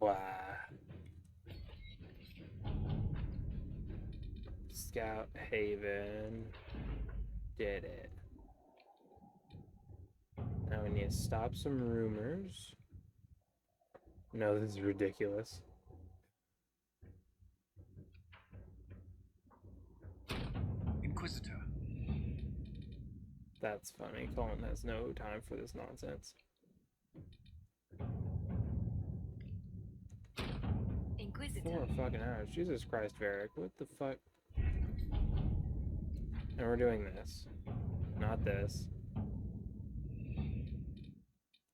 Wow. Scout Haven. Did it. Now we need to stop some rumors. No, this is ridiculous. Inquisitor. That's funny. Colin has no time for this nonsense. Inquisitor. 4 fucking hours. Jesus Christ, Varric. What the fuck? And we're doing this. Not this.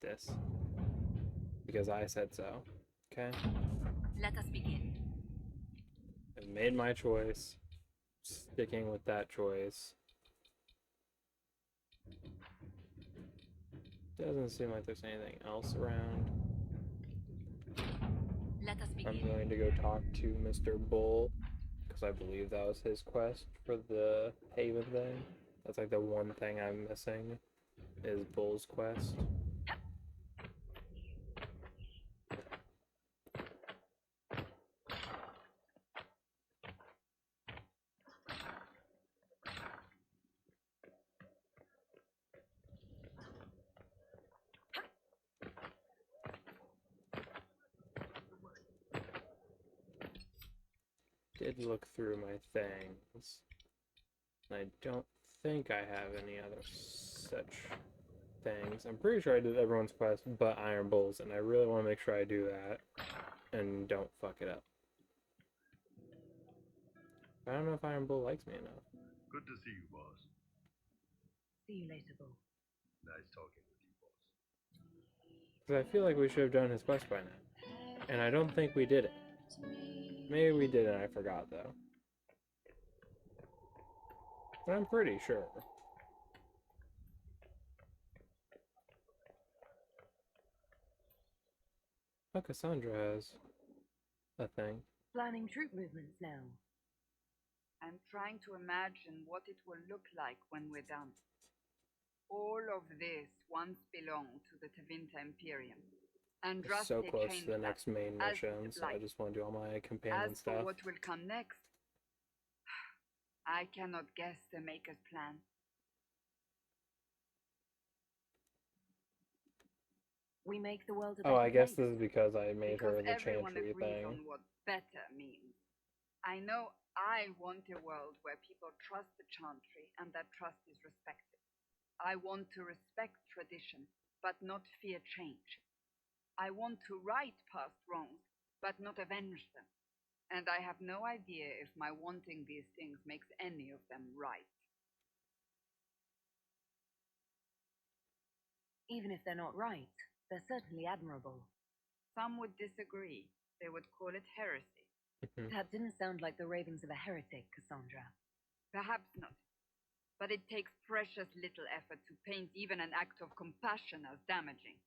This. Because I said so. Okay? Let us begin. I've made my choice. Sticking with that choice. Doesn't seem like there's anything else around. Let us I'm begin. going to go talk to Mr. Bull, because I believe that was his quest for the Haven thing. That's like the one thing I'm missing, is Bull's quest. Did look through my things. I don't think I have any other such things. I'm pretty sure I did everyone's quest but Iron Bulls, and I really want to make sure I do that and don't fuck it up. I don't know if Iron Bull likes me enough. Good to see you, boss. See you later, Bull. Nice talking with you, boss. Because I feel like we should have done his quest by now. And I don't think we did it. Maybe we did and I forgot, though. But I'm pretty sure. Oh, Cassandra has a thing. Planning troop movements now. I'm trying to imagine what it will look like when we're done. All of this once belonged to the Tevinter Imperium. And We're so close to the that, next main as mission, so I like. just want to do all my companion As for stuff. what will come next, I cannot guess the Maker's plan. We make the world a Oh, better I guess place. this is because I made Because her the everyone Chantry agrees thing. on what better means. I know I want a world where people trust the Chantry and that trust is respected. I want to respect tradition, but not fear change. I want to right past wrongs, but not avenge them. And I have no idea if my wanting these things makes any of them right. Even if they're not right, they're certainly admirable. Some would disagree. They would call it heresy. That didn't sound like the ravings of a heretic, Cassandra. Perhaps not. But it takes precious little effort to paint even an act of compassion as damaging.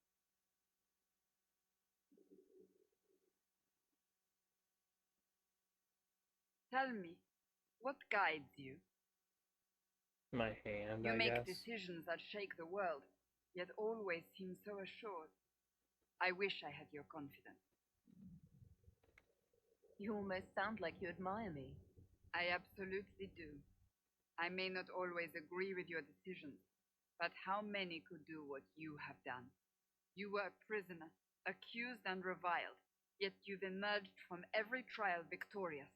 Tell me, what guides you? My hand, You I make guess. decisions that shake the world, yet always seem so assured. I wish I had your confidence. You almost sound like you admire me. I absolutely do. I may not always agree with your decisions, but how many could do what you have done? You were a prisoner, accused and reviled, yet you've emerged from every trial victorious.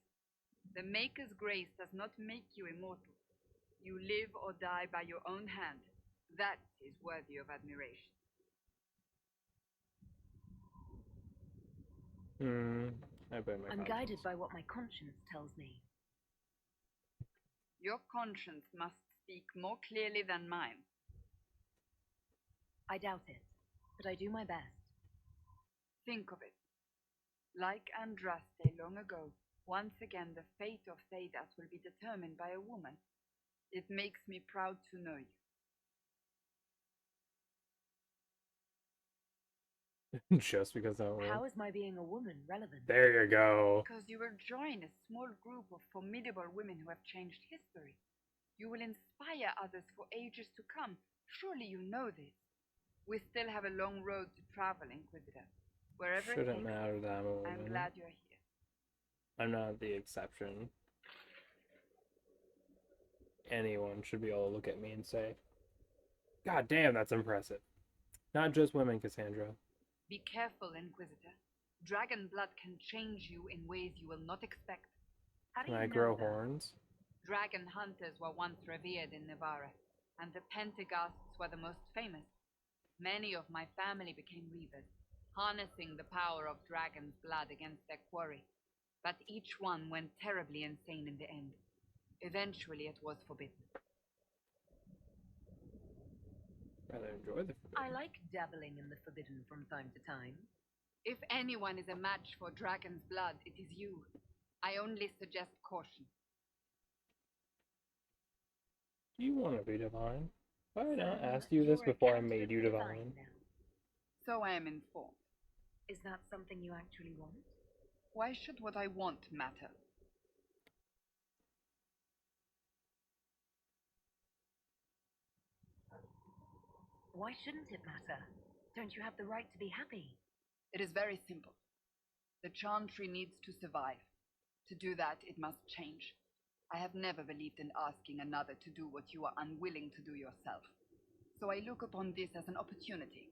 The Maker's grace does not make you immortal. You live or die by your own hand. That is worthy of admiration. I blame my I'm conscience. guided by what my conscience tells me. Your conscience must speak more clearly than mine. I doubt it, but I do my best. Think of it. Like Andraste long ago, once again the fate of Thedas will be determined by a woman. It makes me proud to know you. Just because I won. How is my being a woman relevant? There you go. Because you will join a small group of formidable women who have changed history. You will inspire others for ages to come. Surely you know this. We still have a long road to travel, Inquisitor. Wherever it Shouldn't takes matter you, that I'm a I'm woman. glad you're here. I'm not the exception. Anyone should be able to look at me and say, God damn, that's impressive. Not just women, Cassandra. Be careful, Inquisitor. Dragon blood can change you in ways you will not expect. How do Can you I know grow that? horns? Dragon hunters were once revered in Navarra, and the Pentaghasts were the most famous. Many of my family became reavers, harnessing the power of dragon's blood against their quarry. But each one went terribly insane in the end. Eventually, it was forbidden. Rather enjoy the forbidden. I like dabbling in the forbidden from time to time. If anyone is a match for dragon's blood, it is you. I only suggest caution. You want to be divine? Why did I not So, ask you this you're a before I counter made you divine? now. So I am informed. Is that something you actually want? Why should what I want matter? Why shouldn't it matter? Don't you have the right to be happy? It is very simple. The Chantry needs to survive. To do that, it must change. I have never believed in asking another to do what you are unwilling to do yourself. So I look upon this as an opportunity.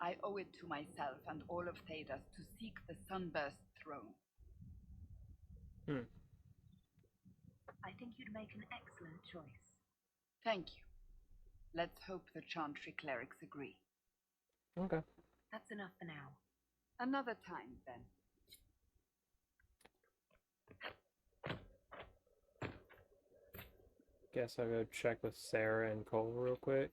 I owe it to myself and all of Thedas to seek the Sunburst throne. I think you'd make an excellent choice. Thank you. Let's hope the Chantry clerics agree. Okay. That's enough for now. Another time, then. Guess I'll go check with Sarah and Cole real quick.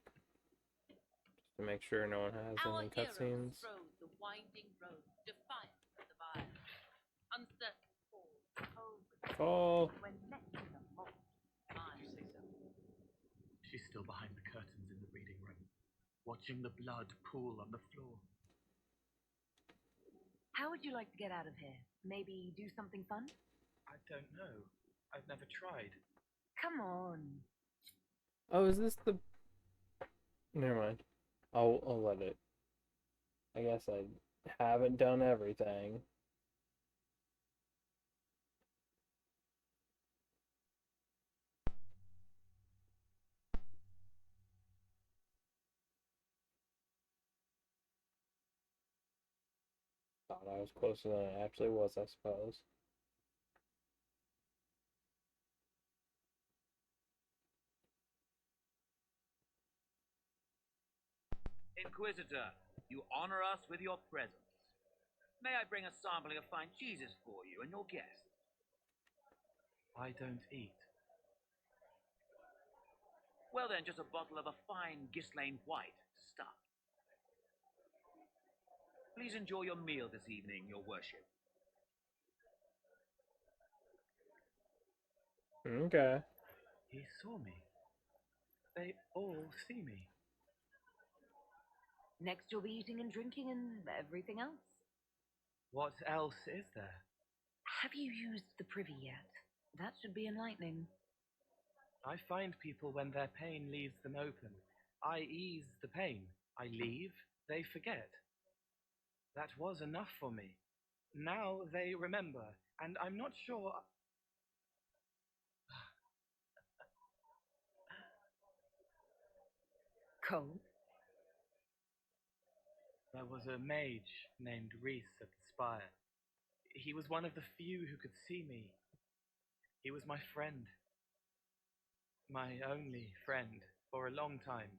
Just to make sure no one has Our any heroes cutscenes. rode the winding road, defiant of the vile. Uncertain falls, Cole! When met in the mob, She's still behind the curtains in the reading room, watching the blood pool on the floor. how would you like to get out of here? Maybe do something fun? I don't know. I've never tried. Come on. Oh, is this the... Never mind. I'll let it. I guess I haven't done everything. Thought I was closer than I actually was, I suppose. Inquisitor, you honor us with your presence. May I bring a sampling of fine cheeses for you and your guests? I don't eat. Well then, just a bottle of a fine Gislaine White to start. Please enjoy your meal this evening, your worship. Okay. He saw me. They all see me. Next you'll be eating and drinking and everything else. What else is there? Have you used the privy yet? That should be enlightening. I find people when their pain leaves them open. I ease the pain. I leave, they forget. That was enough for me. Now they remember, and I'm not sure. Cole? There was a mage named Reese at the spire. He was one of the few who could see me. He was my friend. My only friend for a long time.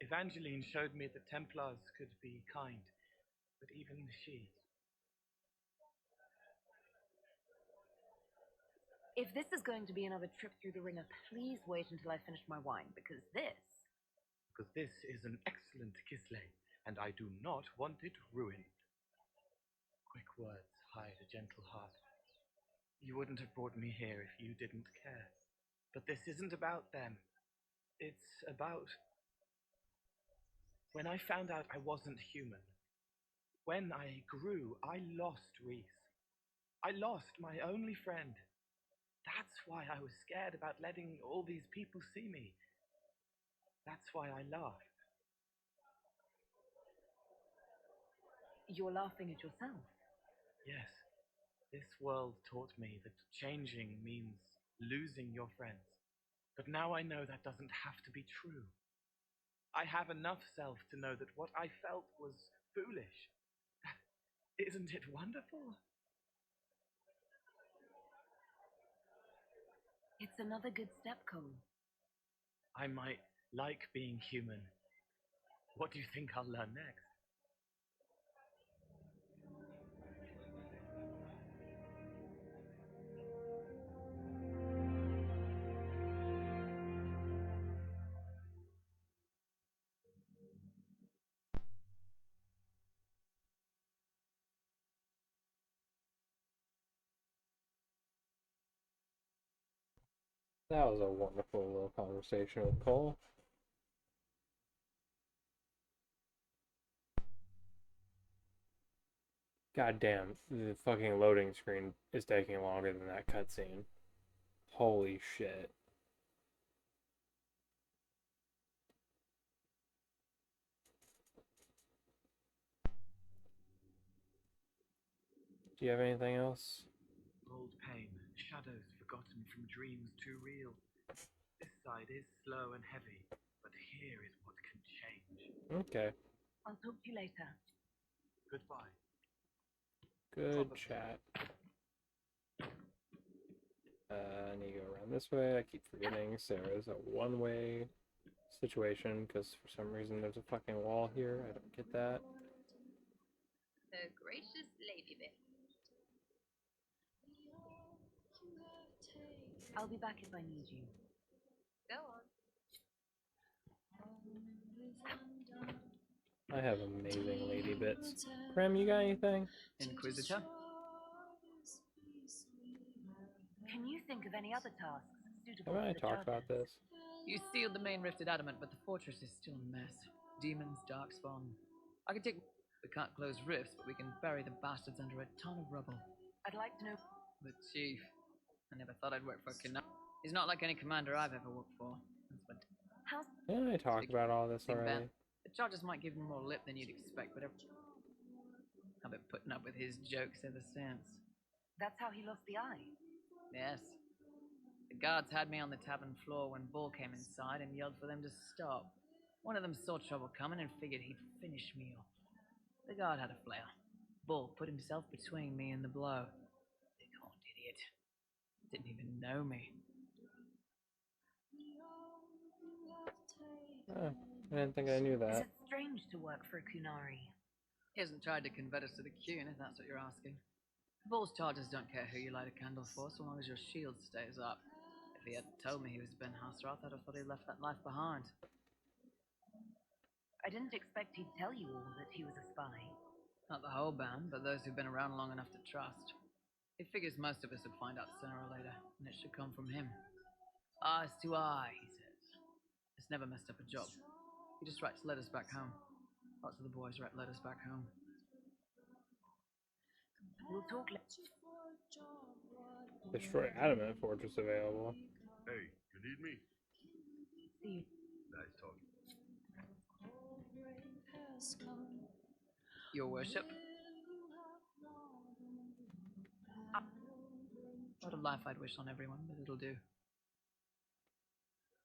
Evangeline showed me that Templars could be kind, but even she. If this is going to be another trip through the ringer, please wait until I finish my wine, because This is an excellent Gislaine, and I do not want it ruined. Quick words hide a gentle heart. You wouldn't have brought me here if you didn't care. But this isn't about them. It's about... When I found out I wasn't human, when I grew, I lost Reese. I lost my only friend. That's why I was scared about letting all these people see me. That's why I laughed. You're laughing at yourself. Yes, this world taught me that changing means losing your friends. But now I know that doesn't have to be true. I have enough self to know that what I felt was foolish. Isn't it wonderful? It's another good step, Cole. I might like being human. What do you think I'll learn next? That was a wonderful little conversation with Cole. God damn, the fucking loading screen is taking longer than that cutscene. Holy shit. Do you have anything else? Old pain, shadows forgotten from dreams too real. This side is slow and heavy, but here is what can change. Okay. I'll talk to you later. Goodbye. Good chat. I need to go around this way. I keep forgetting Sarah's a one-way situation because for some reason there's a fucking wall here. I don't get that. The gracious lady there. I'll be back if I need you. Go on. I have amazing lady bits. Prem, you got anything? Inquisitor? Can you think of any other tasks suitable Haven't I for the talked about charges? this? You sealed the main rifted adamant, but the fortress is still a mess. Demons, darkspawn. I can take... We can't close rifts, but we can bury the bastards under a ton of rubble. I'd like to know. The chief. I never thought I'd work for Kina. He's not like any commander I've ever worked for. But How's Yeah, I talked about all this Big Ben. already. The charges might give him more lip than you'd expect, but I've been putting up with his jokes ever since. that's how he lost the eye? Yes. The guards had me on the tavern floor when Bull came inside and yelled for them to stop. One of them saw trouble coming and figured he'd finish me off. The guard had a flare. Bull put himself between me and the blow. Big horned idiot. Didn't even know me. Oh, I didn't think I knew Is that. it strange to work for a Kunari? He hasn't tried to convert us to the Qun, if that's what you're asking. Bull's charges don't care who you light a candle for, so long as your shield stays up. If he hadn't told me he was Ben Hasroth, I'd have thought he'd left that life behind. I didn't expect he'd tell you all that he was a spy. Not the whole band, but those who've been around long enough to trust. He figures most of us would find out sooner or later, and it should come from him. Eyes to eye, he says. It's never messed up a job. He just writes letters back home. Lots of the boys write letters back home. We'll talk later. Destroy Adamant Fortress available. Hey, you need me? See you. Nice talking. Your worship? Not a life I'd wish on everyone, but it'll do.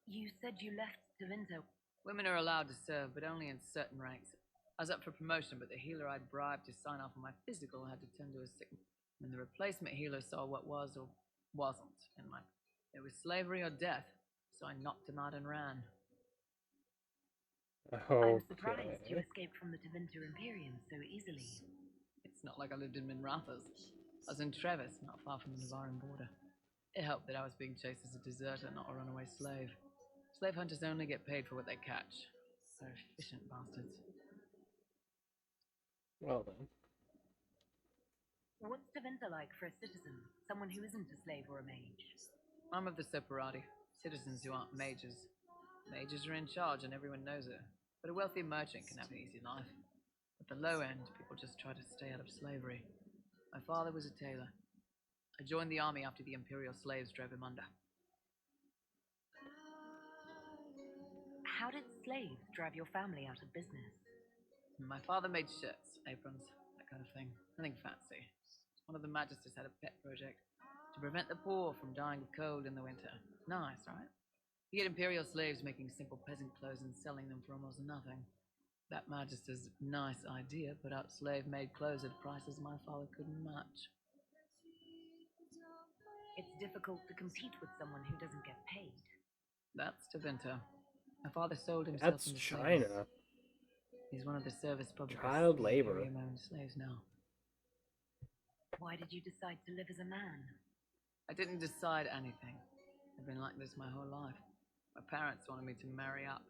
You said you left Tevinter. Women are allowed to serve, but only in certain ranks. I was up for promotion, but the healer I'd bribed to sign off on my physical had to tend to a sick. And the replacement healer saw what was or wasn't in my... It was slavery or death, so I knocked him out and ran. Okay. I'm surprised you escaped from the Tevinter Imperium so easily. It's not like I lived in Minrathas. I was in Trevis, not far from the Navaran border. It helped that I was being chased as a deserter, not a runaway slave. Slave hunters only get paid for what they catch. They're efficient bastards. Well then. What's Tevinter like for a citizen? Someone who isn't a slave or a mage? I'm of the Separati, citizens who aren't mages. Mages are in charge and everyone knows it. But a wealthy merchant can have an easy life. At the low end, people just try to stay out of slavery. My father was a tailor. I joined the army after the imperial slaves drove him under. How did slaves drive your family out of business? My father made shirts, aprons, kind of thing. Nothing fancy. One of the magisters had a pet project to prevent the poor from dying of cold in the winter. Nice, right? You get imperial slaves making simple peasant clothes and selling them for almost nothing. That magister's nice idea put out slave-made clothes at prices my father couldn't match. It's difficult to compete with someone who doesn't get paid. That's Tevinter. My father sold himself That's into China. slaves. He's one of the service publicans. Child The labor. Imperium owns slaves now. Why did you decide to live as a man? I didn't decide anything. I've been like this my whole life. My parents wanted me to marry up.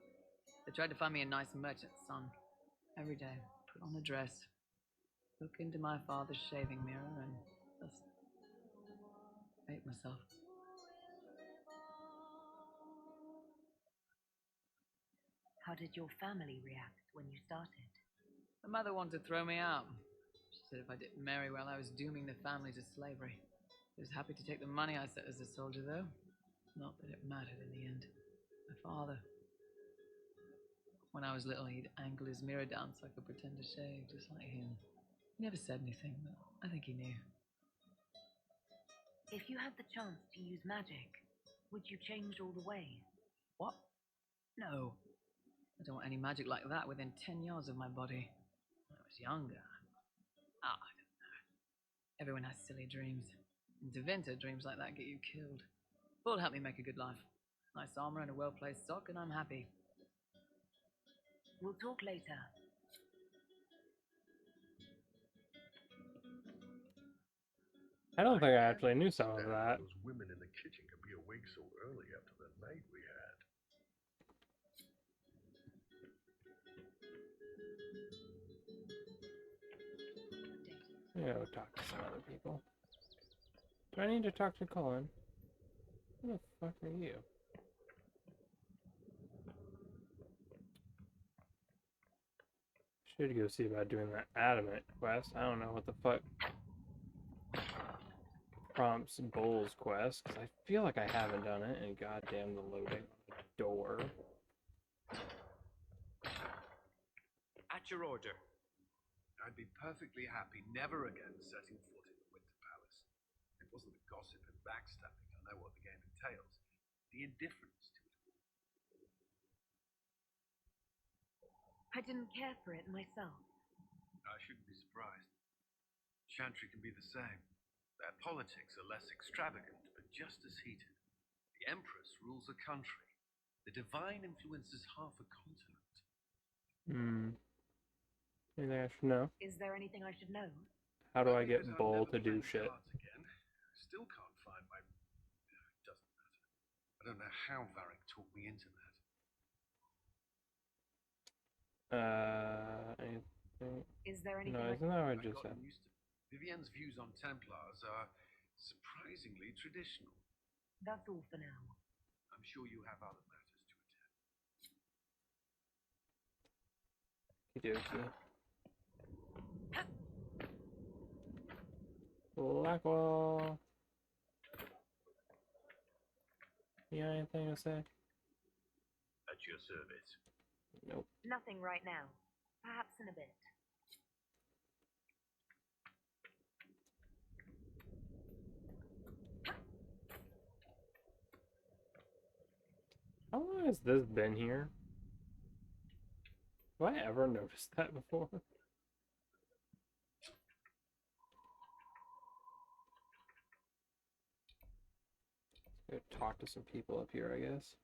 They tried to find me a nice merchant's son. Every day, put on a dress, look into my father's shaving mirror, and just hate myself. How did your family react when you started? My mother wanted to throw me out. She said if I didn't marry well, I was dooming the family to slavery. I was happy to take the money I set as a soldier, though. Not that it mattered in the end. My father. When I was little, he'd angle his mirror down so I could pretend to shave, just like him. He never said anything, but I think he knew. If you had the chance to use magic, would you change all the way? What? No. I don't want any magic like that within 10 yards of my body. When I was younger. I don't know. Everyone has silly dreams. And Tevinter, dreams like that get you killed. Bull helped me make a good life. Nice armor and a well-placed sock, and I'm happy. We'll talk later. I don't think I actually knew some of Damn, that. those women in the kitchen could be awake so early after the night we had. Yeah, go talk to some other people. Do I need to talk to Colin? Who the fuck are you? Should go see about doing that adamant quest. I don't know what the fuck prompts Bull's quest, because I feel like I haven't done it, and goddamn the loading on the door. At your order. I'd be perfectly happy never again setting foot in the Winter Palace. It wasn't the gossip and backstabbing, I know what the game entails. The indifference to it all. I didn't care for it myself. I shouldn't be surprised. Chantry can be the same. Their politics are less extravagant, but just as heated. The Empress rules a country. The Divine influences half a continent. Anything I should know? Is there anything I should know? How do I Only that get I'm Bull never to do playing shit? cards again. Still can't find my... It doesn't matter. I don't know how Varric talked me into that. Anything? Is there anything No, isn't that what I I've just said? gotten used to it. Vivienne's views on Templars are surprisingly traditional. That's all for now. I'm sure you have other matters to attend. Okey-dokey. Blackwall. You got anything to say? At your service. Nope. Nothing right now. Perhaps in a bit. How long has this been here? Have I ever noticed that before? Let's go talk to some people up here, I guess.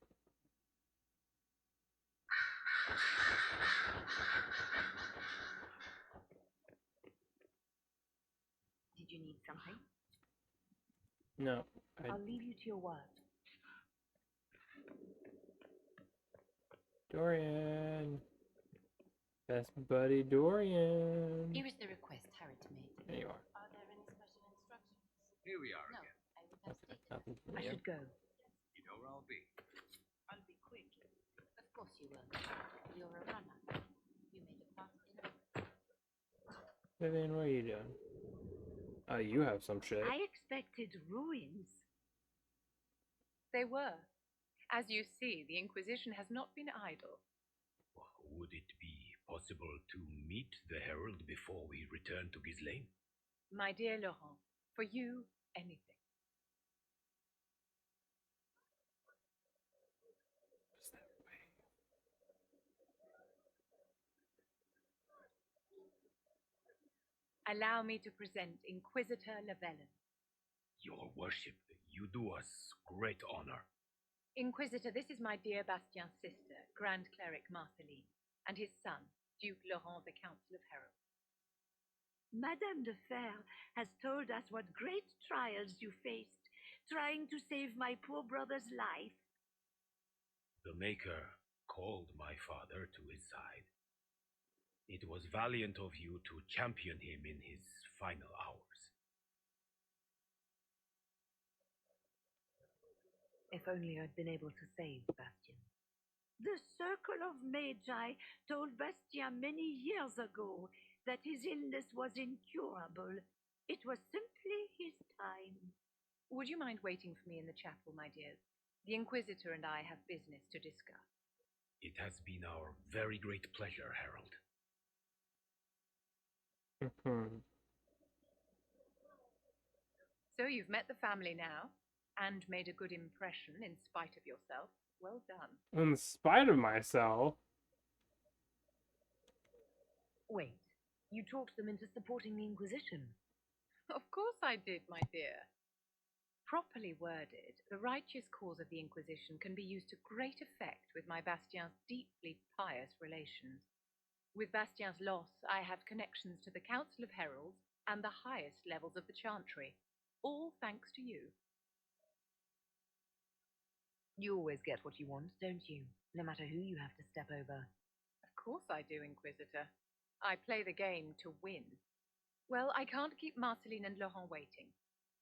Did you need something? No, I'll leave you to your work. Dorian. Best buddy Dorian. Here is the request Harriet made. There you are. Are there any special instructions? Here we are No, again. I would have Okay, stated. nothing from I you. should go. You know where I'll be. I'll be quick. Of course you will. You're a runner. You made a fast enough. Vivian, what are you doing? Oh, you have some shit. I expected ruins. They were. As you see, the Inquisition has not been idle. Would it be possible to meet the Herald before we return to Ghislaine? My dear Laurent, for you, anything. Just that way. Allow me to present Inquisitor Llewellyn. Your worship, you do us great honor. Inquisitor, this is my dear Bastien's sister, Grand Cleric Marceline, and his son, Duke Laurent, the Council of Heralds. Madame de Fer has told us what great trials you faced, trying to save my poor brother's life. The Maker called my father to his side. It was valiant of you to champion him in his final hours. If only I'd been able to save Bastien. The Circle of Magi told Bastien many years ago that his illness was incurable. It was simply his time. Would you mind waiting for me in the chapel, my dears? The Inquisitor and I have business to discuss. It has been our very great pleasure, Herald. So you've met the family now, and made a good impression in spite of yourself. Well done. In spite of myself. Wait, you talked them into supporting the Inquisition? Of course I did, my dear. Properly worded, the righteous cause of the Inquisition can be used to great effect with my Bastien's deeply pious relations. With Bastien's loss, I have connections to the Council of Heralds and the highest levels of the Chantry, all thanks to you. You always get what you want, don't you? No matter who you have to step over. Of course I do, Inquisitor. I play the game to win. Well, I can't keep Marceline and Laurent waiting.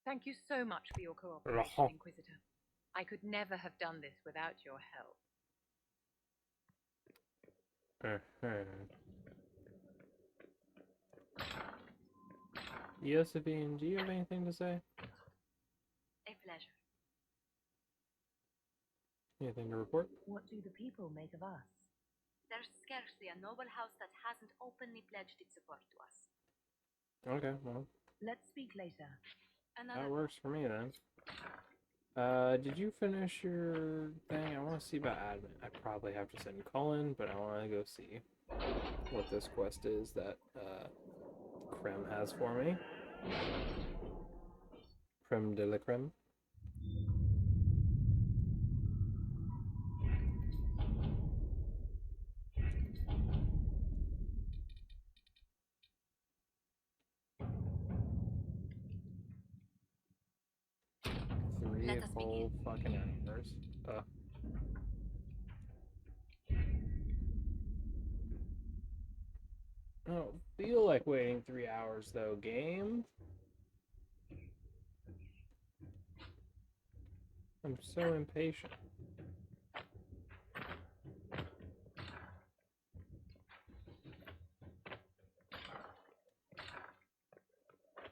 Thank you so much for your cooperation, Inquisitor. I could never have done this without your help. Josephine, do you have anything to say? A pleasure. Anything to report? What do the people make of us? There's scarcely a noble house that hasn't openly pledged its support to us. Okay, well, Let's speak later. that works for me then. Did you finish your thing? I want to see about admin. I probably have to send Colin, but I want to go see what this quest is that Creme has for me. Creme de la creme. Let us Whole fucking hours. I don't feel like waiting 3 hours though, game. I'm so impatient.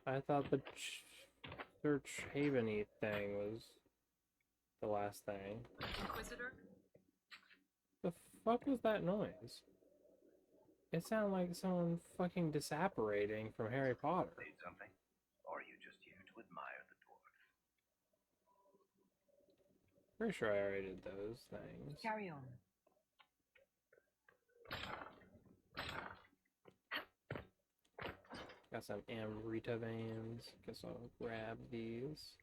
I thought the Search Haveny thing was the last thing. Inquisitor? The fuck was that noise? It sounded like someone fucking disapparating from Harry Potter. Need something? Or are you just here to admire the dwarf? Pretty sure I already did those things. Carry on. Got some Amrita veins. Guess I'll grab these.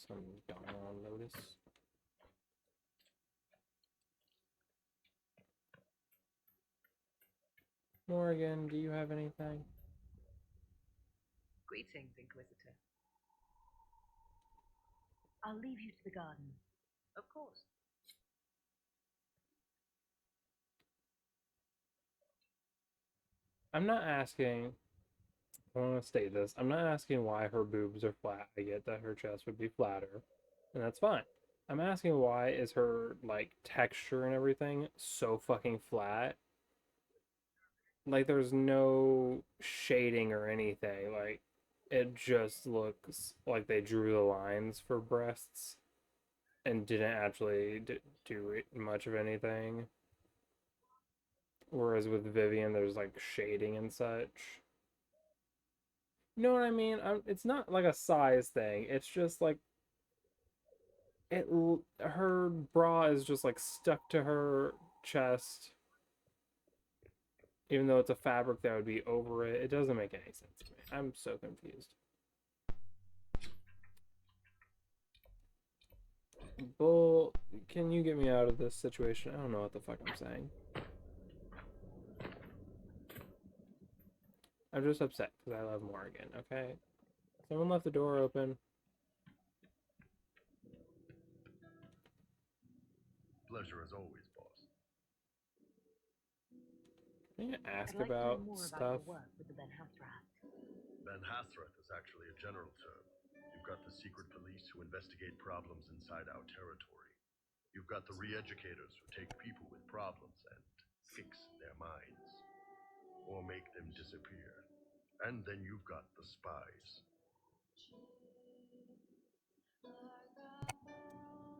Some Dawn Lotus. Morgan, do you have anything? Greetings, Inquisitor. I'll leave you to the garden. Of course. I'm not asking, I want to state this, I'm not asking why her boobs are flat. I get that her chest would be flatter, and that's fine. I'm asking why is her, like, texture and everything so fucking flat? Like, there's no shading or anything. Like, it just looks like they drew the lines for breasts. and didn't actually do much of anything. Whereas with Vivian, there's like shading and such. You know what I mean? It's not like a size thing. It's just like her bra is just like stuck to her chest, even though it's a fabric that would be over it. It doesn't make any sense to me. I'm so confused. Bull, can you get me out of this situation? I don't know what the fuck I'm saying. I'm just upset because I love Morgan, okay? Someone left the door open. Pleasure as always, boss. Can you ask I'd like to about know more stuff? about your work with the Ben Hathrath. Ben Hasrath is actually a general term. You've got the secret police who investigate problems inside our territory. You've got the re-educators who take people with problems and fix their minds. Or make them disappear. And then you've got the spies.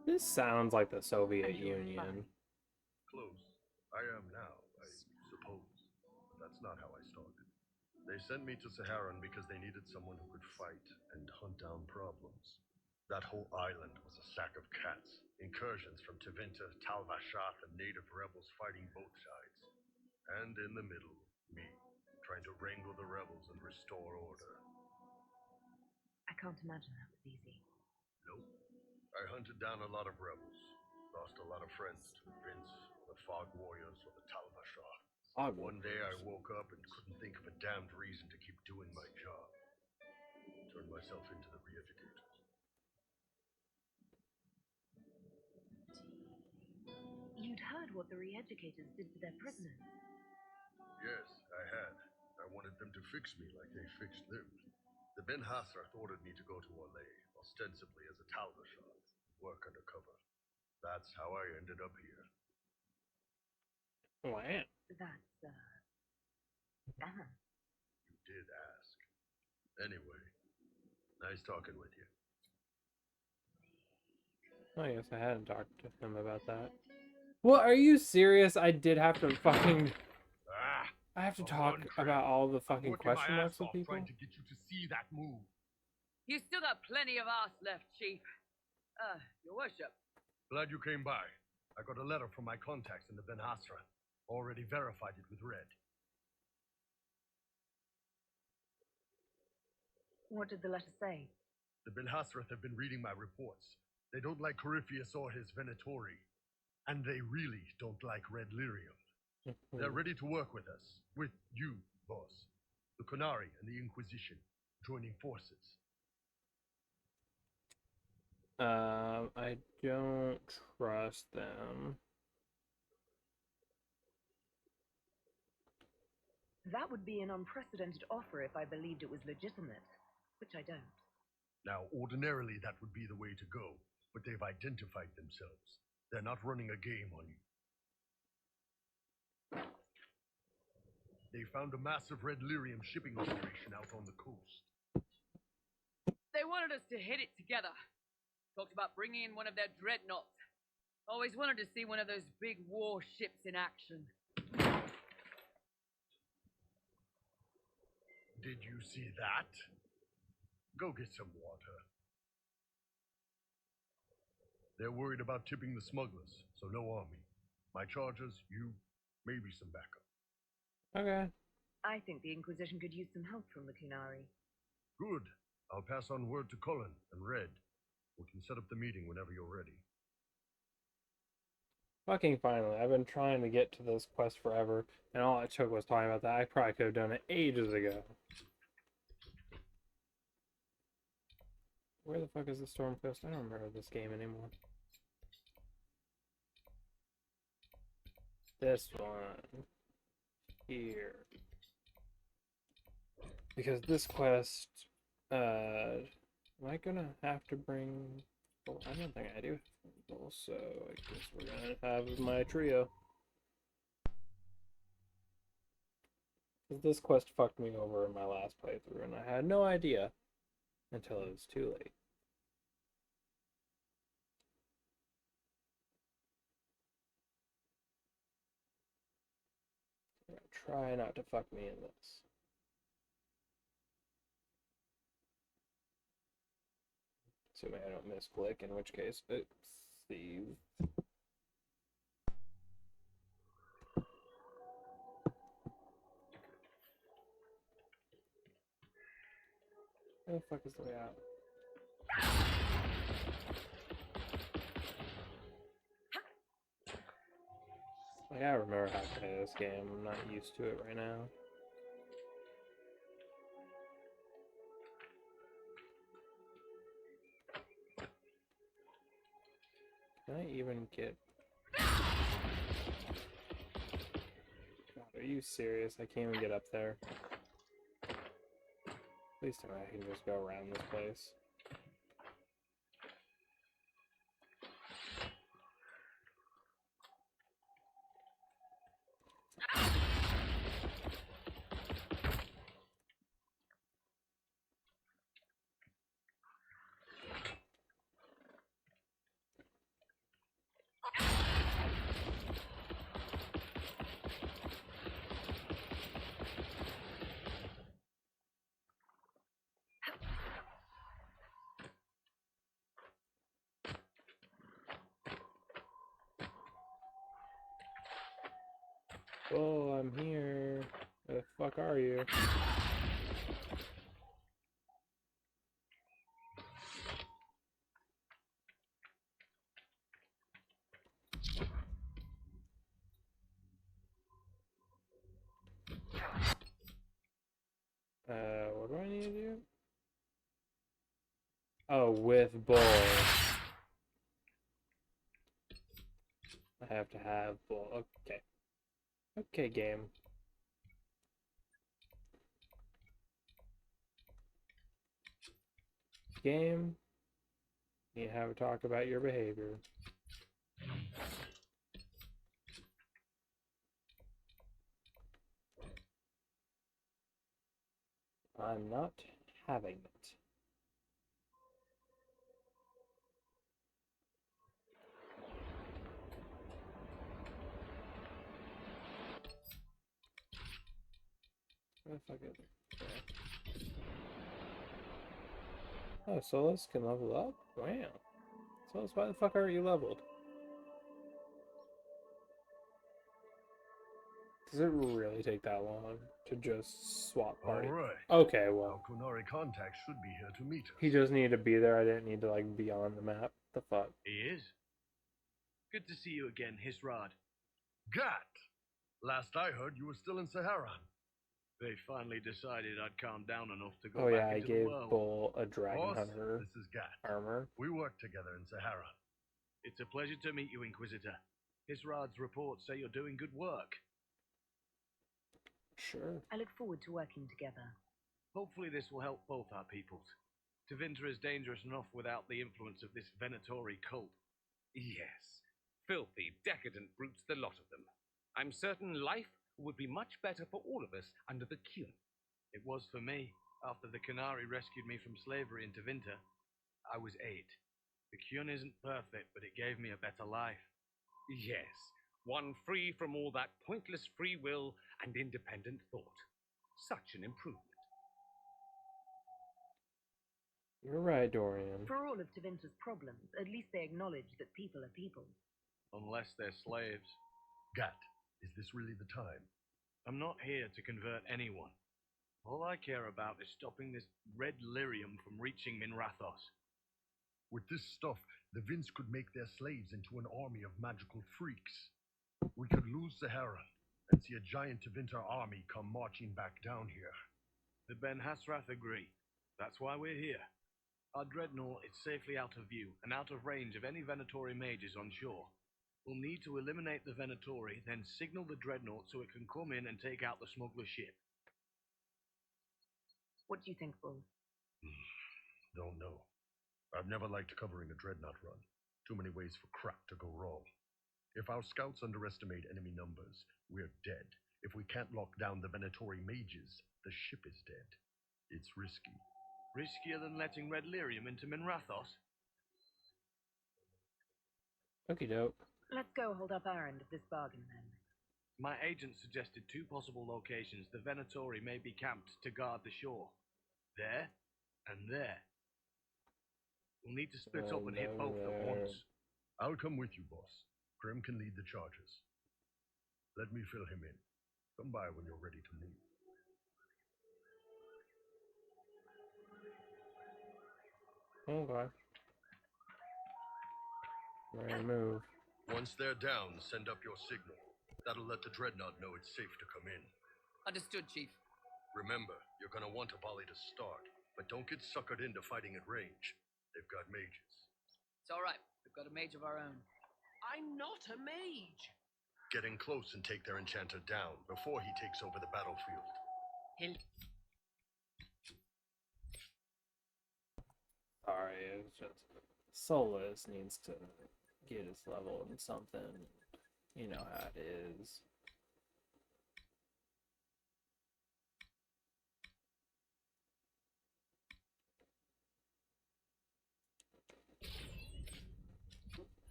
This sounds like the Soviet And you're a Union. Close. I am now, I suppose. But that's not how I started. They sent me to Saharan because they needed someone who could fight and hunt down problems. That whole island was a sack of cats. Incursions from Tevinter, Tal Vashath, and native rebels fighting both sides. And in the middle, me, trying to wrangle the rebels and restore order. I can't imagine that was easy. Nope. I hunted down a lot of rebels. Lost a lot of friends to Vince, the Fog Warriors, or the Tal Vashath. One day I woke up and couldn't think of a damned reason to keep doing my job. Turned myself into the re-educators. You'd heard what the re-educators did to their prisoners. Yes, I had. I wanted them to fix me like they fixed them. The Ben Hathrath ordered me to go to Orlais, ostensibly as a Tal Vashath, work undercover. That's how I ended up here. Wow. That's, damn. You did ask. Anyway, nice talking with you. I guess I hadn't talked to him about that. Well, are you serious? I did have to fucking... I have to talk about all the fucking question marks with people? Trying to get you to see that move. You still got plenty of arse left, Chief. Your worship. Glad you came by. I got a letter from my contacts in the Ben Hathrath. Already verified it with Red. What did the letter say? The Ben Hathrath have been reading my reports. They don't like Corypheus or his Venatori. And they really don't like Red Lyrium. They're ready to work with us. With you, boss. The Qunari and the Inquisition. Joining forces. I don't trust them. That would be an unprecedented offer if I believed it was legitimate, which I don't. Now, ordinarily that would be the way to go, but they've identified themselves. They're not running a game on you. They found a massive Red Lyrium shipping operation out on the coast. They wanted us to hit it together. Talked about bringing in one of their dreadnoughts. Always wanted to see one of those big warships in action. Did you see that? Go get some water. They're worried about tipping the smugglers, so no army. My charges, you, maybe some backup. Okay. I think the Inquisition could use some help from the Qunari. Good. I'll pass on word to Cullen and Red. We can set up the meeting whenever you're ready. Fucking finally. I've been trying to get to this quest forever, and all it took was talking about that. I probably could have done it ages ago. Where the fuck is the Storm Coast? I don't remember this game anymore. This one. Here. Because this quest, am I gonna have to bring... Well, I don't think I do. So I guess we're gonna have my trio. This quest fucked me over in my last playthrough, and I had no idea until it was too late. try not to fuck me in this. Assuming I don't misclick, in which case, oops, Steve. Where the fuck is the way out? I gotta remember how to play this game. I'm not used to it right now. Can I even get... God, are you serious? I can't even get up there. Please tell me I can just go around this place. Oh, I'm here. Where the fuck are you? What do I need to do? Oh, with bull. I have to have bull. Okay. Okay, game. Game. You have a talk about your behavior. I'm not having it. Where the fuck is it? There. Oh, Solus can level up? Wow. Solus, why the fuck aren't you leveled? Does it really take that long to just swap party? All right. Okay, well. Our Kunari contact should be here to meet us. He just needed to be there. I didn't need to, like, be on the map. The fuck? He is. Good to see you again, Hisrad. Gat! Last I heard, you were still in Saharan. They finally decided I'd calmed down enough to go Oh yeah, back I into gave the world. Bull a Dragon Boss, Hunter this is Gat. armor. We work together in Saharan. It's a pleasure to meet you, Inquisitor. Hisrad's reports say you're doing good work. Sure. I look forward to working together. Hopefully this will help both our peoples. Tevinter is dangerous enough without the influence of this Venatori cult. Yes. Filthy, decadent brutes, the lot of them. I'm certain life would be much better for all of us under the Kyun. It was for me, after the Canary rescued me from slavery in Tevinter. I was 8. The Kyun isn't perfect, but it gave me a better life. Yes, one free from all that pointless free will and independent thought. Such an improvement. You're right, Dorian. For all of Tevinter's problems, at least they acknowledge that people are people. Unless they're slaves. Gat, is this really the time? I'm not here to convert anyone. All I care about is stopping this red lyrium from reaching Minrathos. With this stuff, the Vince could make their slaves into an army of magical freaks. We could lose Saharan and see a giant Tevinter army come marching back down here. The Ben Hasrath agree. That's why we're here. Our dreadnought is safely out of view and out of range of any Venatori mages on shore. We'll need to eliminate the Venatori, then signal the dreadnought so it can come in and take out the smuggler ship. What do you think, Bull? Don't know. I've never liked covering a dreadnought run. Too many ways for crap to go wrong. If our scouts underestimate enemy numbers, we're dead. If we can't lock down the Venatori mages, the ship is dead. It's risky. Riskier than letting red lyrium into Minrathos? Okie doke. Let's go hold up our end of this bargain then. My agent suggested 2 possible locations the Venatori may be camped to guard the shore. There and there. We'll need to split up and hit both at once. I'll come with you, boss. Grim can lead the charges. Let me fill him in. Come by when you're ready to move. Okay. Ready to move. Once they're down, send up your signal. That'll let the Dreadnought know it's safe to come in. Understood, Chief. Remember, you're gonna want a volley to start, but don't get suckered into fighting at range. They've got mages. It's alright. We've got a mage of our own. I'm not a mage. Get in close and take their enchanter down before he takes over the battlefield. He'll... Sorry, it's just Solus needs to get his level in something. You know how it is.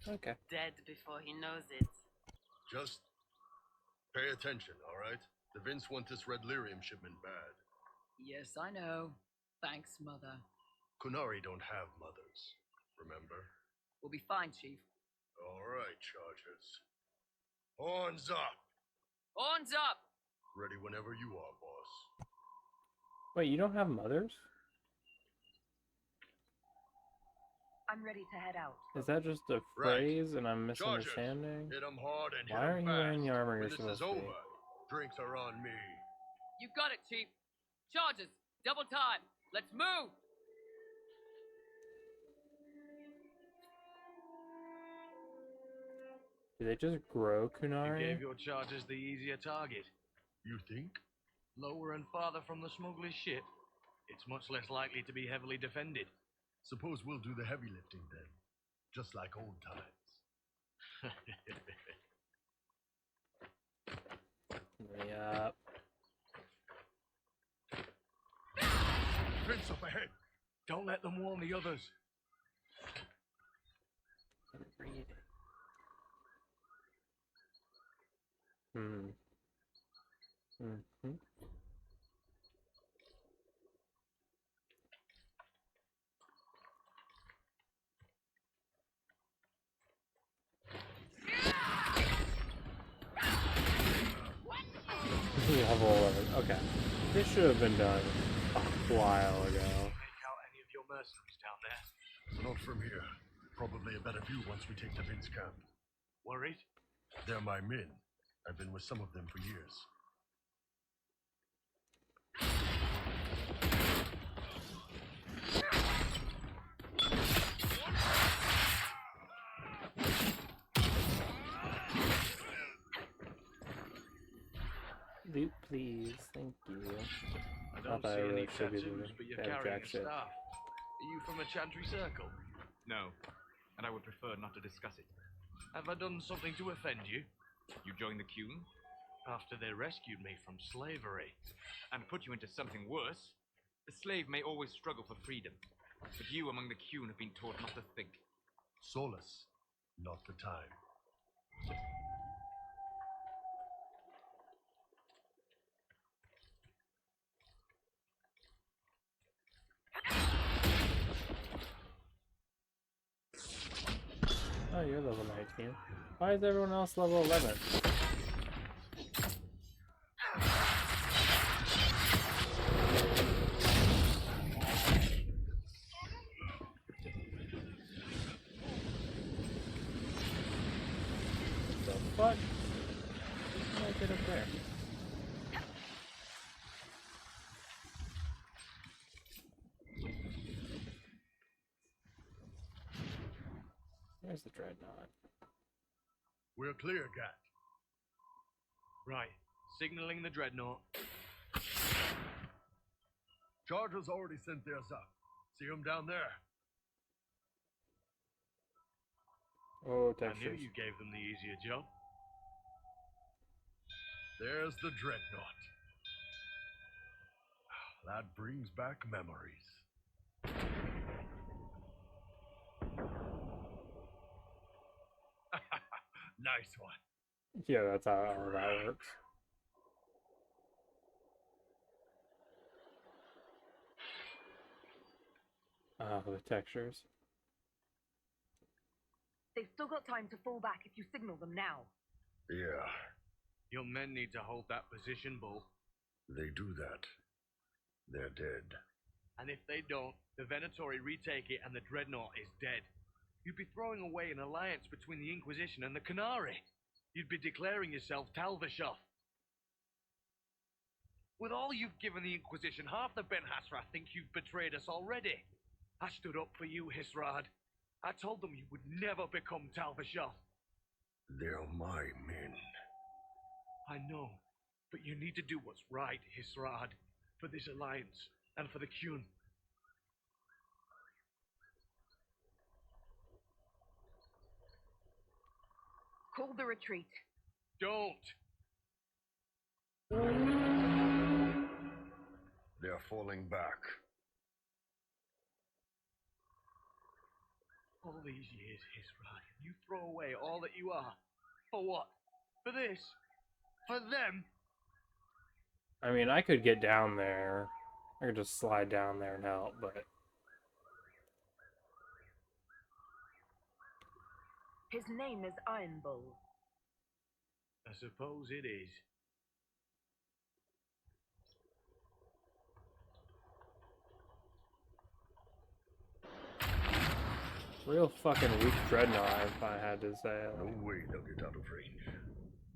Okay. Dead before he knows it. Just pay attention, all right? The Vince want this red lyrium shipment bad. Yes, I know. Thanks, Mother. Kunari don't have mothers, remember? We'll be fine, Chief. All right, Chargers. Horns up! Horns up! Ready whenever you are, boss. Wait, you don't have mothers? I'm ready to head out. Is that just a phrase and I'm misunderstanding? Hit 'em hard and Why hit 'em aren't you fast. wearing the armor When you're this supposed is to be? over, drinks are on me. You got it, Chief. Charges. Double time. Let's move. Do they just grow You Kunari? gave your charges the easier target. You think? Lower and farther from the smuggler's ship, it's much less likely to be heavily defended. Suppose we'll do the heavy lifting then. Just like old times. Yep. Vince up ahead. Don't let them warn the others. Read it. Hmm. Mm-hmm. Level 11. Okay. This should have been done a while ago. Make out any of your mercenaries down there? Not from here. Probably a better view once we take the Vince camp. Worried? They're my men. I've been with some of them for years. Loot, please. Thank you. I Not don't that I see really any should be tattoos, doing but you're that carrying jack a shit. staff. Are you from a Chantry circle? No, and I would prefer not to discuss it. Have I done something to offend you? You joined the Qun After they rescued me from slavery. and put you into something worse. The slave may always struggle for freedom, but you among the Qun have been taught not to think. Solus, not the time. Oh, you're level 19. Why is everyone else level 11? The fuck? How did I get up there? Where's the dreadnought? We're clear, Gat. Right. Signaling the dreadnought. Chargers already sent theirs up. See them down there? Oh, I knew textures. you gave them the easier job. There's the dreadnought. That brings back memories. Nice one. Yeah, that's how all that works. The textures. They've still got time to fall back if you signal them now. Yeah, Your men need to hold that position, Bull. they do that. They're dead. And if they don't, the Venatori retake it and the Dreadnought is dead. You'd be throwing away an alliance between the Inquisition and the Canary. You'd be declaring yourself Talvashov. With all you've given the Inquisition, half the Ben Hasra think you've betrayed us already. I stood up for you, Hisrad. I told them you would never become Talvashov. They're my men. I know, but you need to do what's right, Hisrad, for this alliance and for the Qun. Call the retreat. Don't! They're falling back. All these years, Hisrad, you throw away all that you are. For what? For this? For them? I mean, I could get down there. I could just slide down there and help, but His name is Iron Bull. I suppose it is. real fucking weak dreadnought, if I had to say. No way they'll get out of range.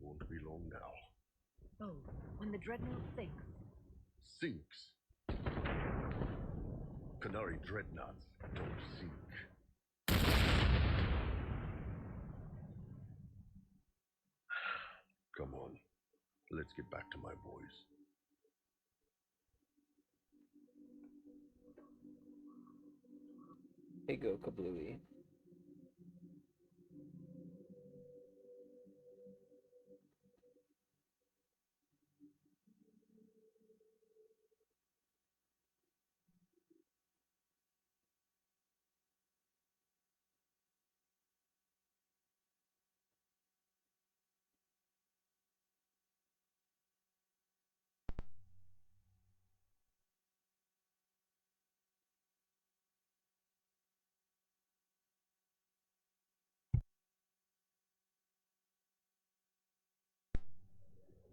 Won't be long now. Oh, when the dreadnought sinks. Sinks. Canary dreadnoughts don't sink. Come on, let's get back to my boys. Hey, go kablooey.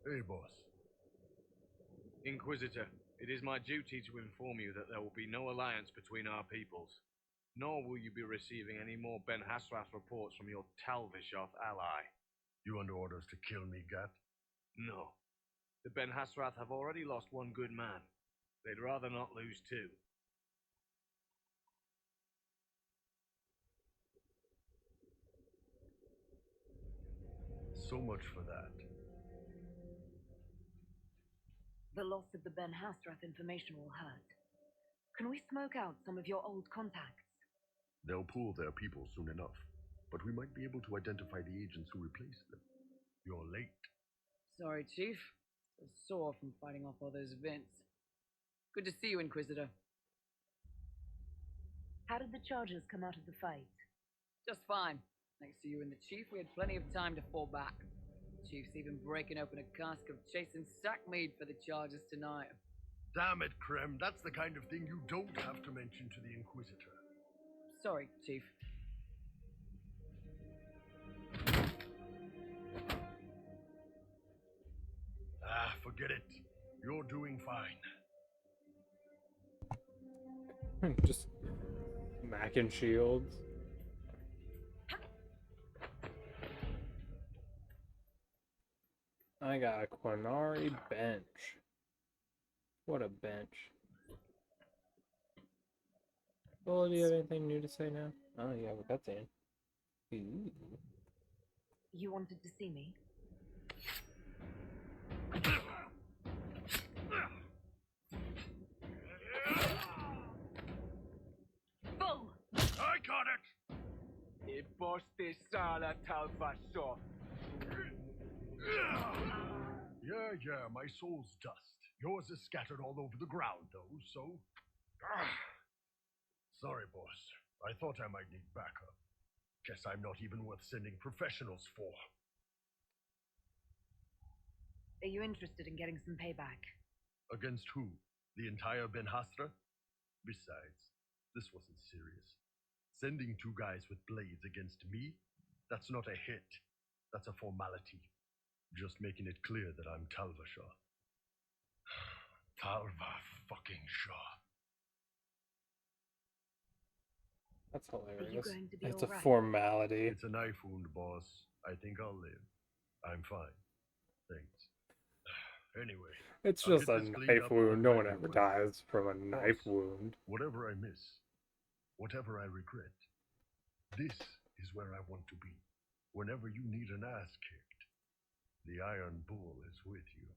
Hey, boss. Inquisitor, it is my duty to inform you that there will be no alliance between our peoples, nor will you be receiving any more Ben Hasrath reports from your Talvashov ally. You under orders to kill me, Gat? No. The Ben Hasrath have already lost one good man. They'd rather not lose two. So much for that. The loss of the Ben Hasrath information will hurt. Can we smoke out some of your old contacts? They'll pull their people soon enough, but we might be able to identify the agents who replaced them. You're late. Sorry, Chief. I was sore from fighting off all those events. Good to see you, Inquisitor. How did the Chargers come out of the fight? Just fine. Thanks to you and the Chief, we had plenty of time to fall back. Chief's even breaking open a cask of chasing sackmead for the Chargers tonight. Damn it, Krem. That's the kind of thing you don't have to mention to the Inquisitor. Sorry, Chief. Ah, forget it. You're doing fine. Just macking shields. I got a Quinari bench. What a bench. Well, do you have anything new to say now? Oh, you have a cutscene. Ooh. You wanted to see me? Bull! I got it! E posti sala Talvashov. Yeah, my soul's dust. Yours is scattered all over the ground, though, so... Sorry, boss. I thought I might need backup. Guess I'm not even worth sending professionals for. Are you interested in getting some payback? Against who? The entire Ben Hastra? Besides, this wasn't serious. Sending 2 guys with blades against me? That's not a hit. That's a formality. Just making it clear that I'm Talva Shah. Talva fucking Shaw. That's hilarious. Are you going to be It's a alright? formality. It's a knife wound, boss. I think I'll live. I'm fine. Thanks. Anyway, It's I'll just get a this cleaned knife up wound. and No back one your ever way. dies from a knife Boss, wound. whatever I miss, whatever I regret, this is where I want to be. Whenever you need an ass kicked, the Iron Bull is with you.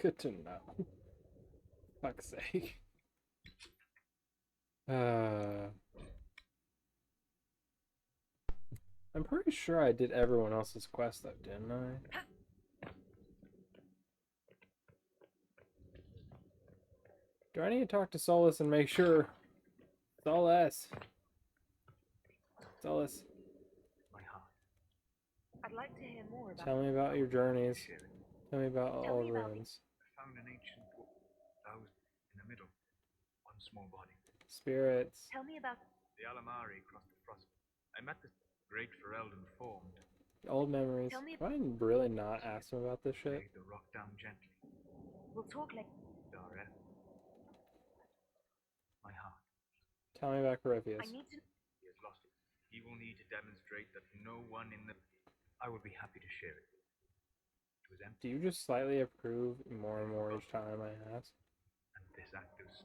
Good to know. Fuck's sake. I'm pretty sure I did everyone else's quest though, didn't I? Do I need to talk to Solus and make sure? Solus. Solus. My heart. I'd like to hear more about. Tell me about your journeys. Tell me about all ruins. I found an ancient book. Those in the middle. One small body. Spirits. Tell me about. The Alamari crossed the frost. I met the great Ferelden formed. Old memories. Tell me Why did I really not ask him about this shit? Laid the rock down gently. We'll talk later. Dara. My heart. Tell me about Corypheus. I need to. He has lost it. He will need to demonstrate that no one in the... I would be happy to share it. It was empty. Do you just slightly approve more and more each time I ask? And this act is...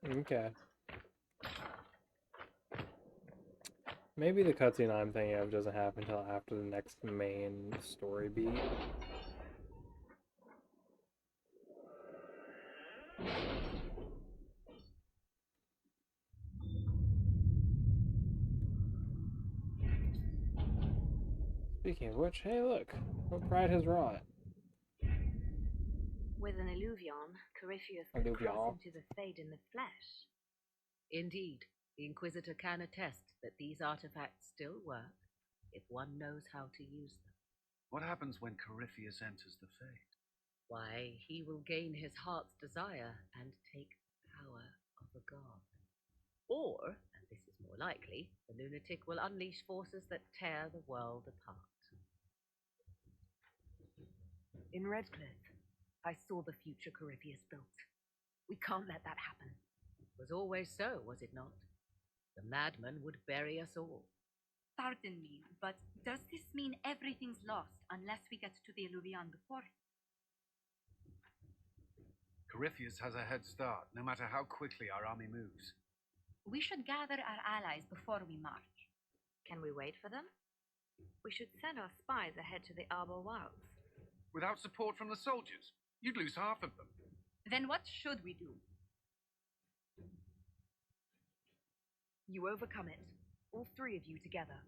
Okay. Maybe the cutscene I'm thinking of doesn't happen until after the next main story beat. Speaking of which, hey look, what Pride has wrought. With an Illuvion, Corypheus could cross into the Fade in the flesh. Indeed, the Inquisitor can attest that these artifacts still work if one knows how to use them. What happens when Corypheus enters the Fade? Why, he will gain his heart's desire and take the power of a god. Or, and this is more likely, the lunatic will unleash forces that tear the world apart. In Redcliffe, I saw the future Corypheus built. We can't let that happen. It was always so, was it not? The madman would bury us all. Pardon me, but does this mean everything's lost unless we get to the Illuvion before? Corypheus has a head start, no matter how quickly our army moves. We should gather our allies before we march. Can we wait for them? We should send our spies ahead to the Arbor Wilds. Without support from the soldiers, you'd lose half of them. Then what should we do? You overcome it. All 3 of you together.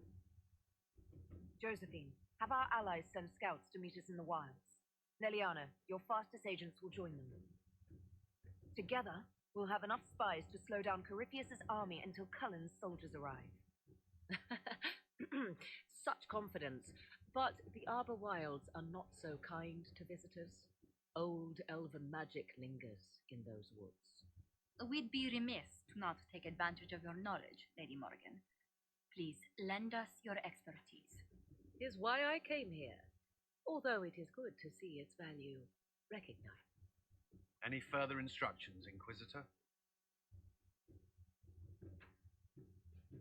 Josephine, have our allies send scouts to meet us in the wilds. Leliana, your fastest agents will join them. Together, we'll have enough spies to slow down Corypheus's army until Cullen's soldiers arrive. Such confidence. But the Arbor Wilds are not so kind to visitors. Old elven magic lingers in those woods. We'd be remiss to not take advantage of your knowledge, Lady Morgan. Please lend us your expertise. Is why I came here, although it is good to see its value recognized. Any further instructions, Inquisitor?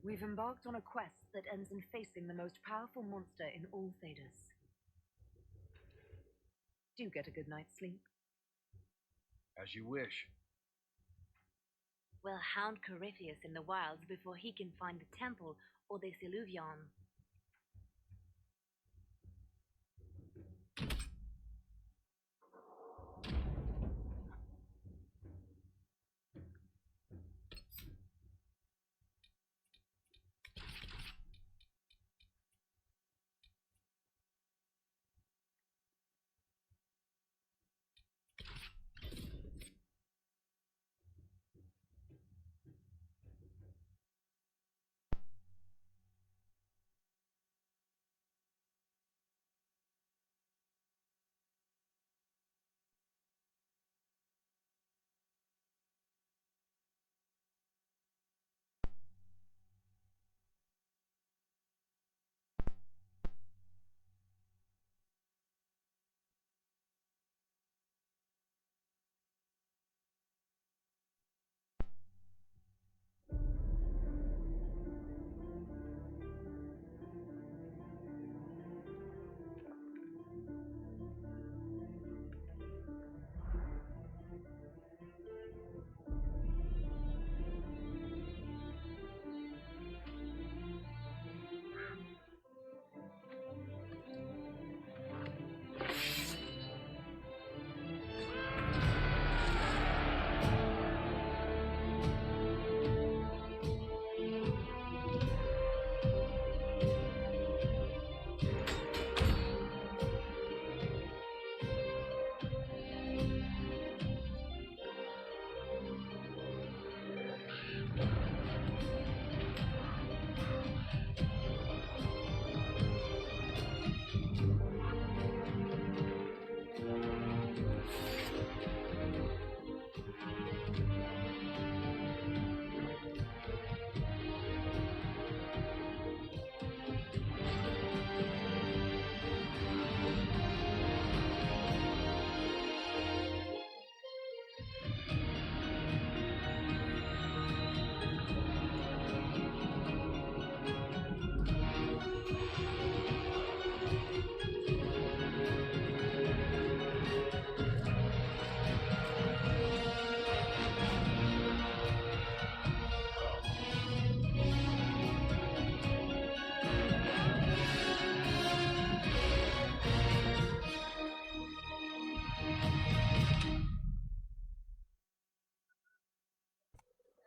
We've embarked on a quest that ends in facing the most powerful monster in all Thedas. Do get a good night's sleep. As you wish. We'll hound Corypheus in the wilds before he can find the temple or this Illuvion.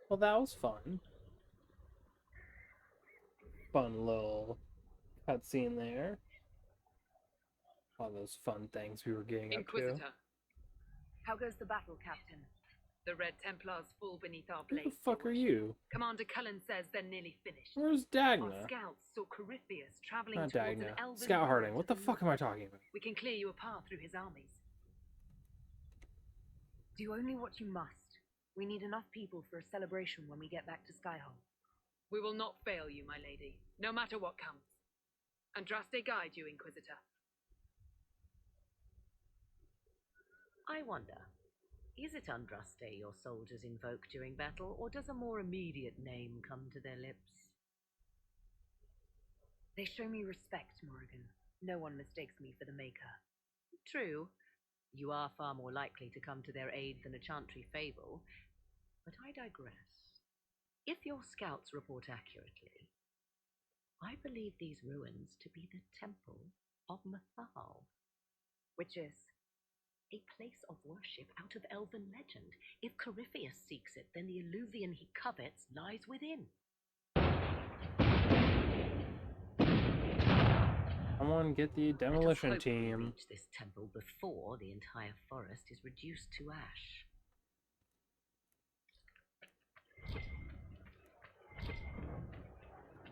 Well, that was fun. Fun little cutscene there. All those fun things we were getting up to. Inquisitor, How goes the battle, Captain? the Red Templars fall beneath our Who blades. the fuck are you? Commander Cullen says they're nearly finished. Where's Our Dagna? scouts saw Corypheus traveling Not towards an Dagna. elven Scout Harding. horde What the to fuck am I talking about? We can clear you a path through his armies. Do only what you must. We need enough people for a celebration when we get back to Skyhold. We will not fail you, my lady, no matter what comes. Andraste guide you, Inquisitor. I wonder, is it Andraste your soldiers invoke during battle, or does a more immediate name come to their lips? They show me respect, Morrigan. No one mistakes me for the Maker. True, you are far more likely to come to their aid than a chantry fable, but I digress. If your scouts report accurately, I believe these ruins to be the Temple of Mathal. Which is? A place of worship out of elven legend. If Corypheus seeks it, then the alluvion he covets lies within. Come on, get the demolition Let us hope we team. reach this temple before the entire forest is reduced to ash.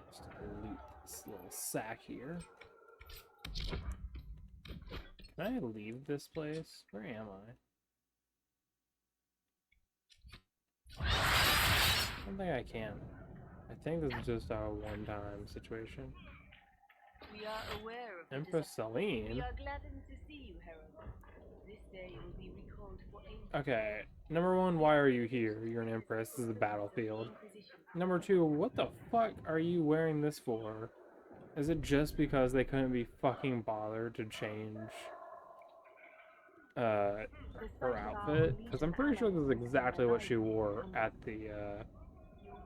Just loot this little sack here. Can I leave this place? Where am I? I don't think I can. I think this is just a one-time situation. We are aware of Empress Celine? We are gladdened to see you, Herald. This day will be recalled for ages. Okay, number one, why are you here? You're an empress. This is a battlefield. Number two, what the fuck are you wearing this for? Is it just because they couldn't be fucking bothered to change her outfit? Because I'm pretty sure this is exactly what she wore at the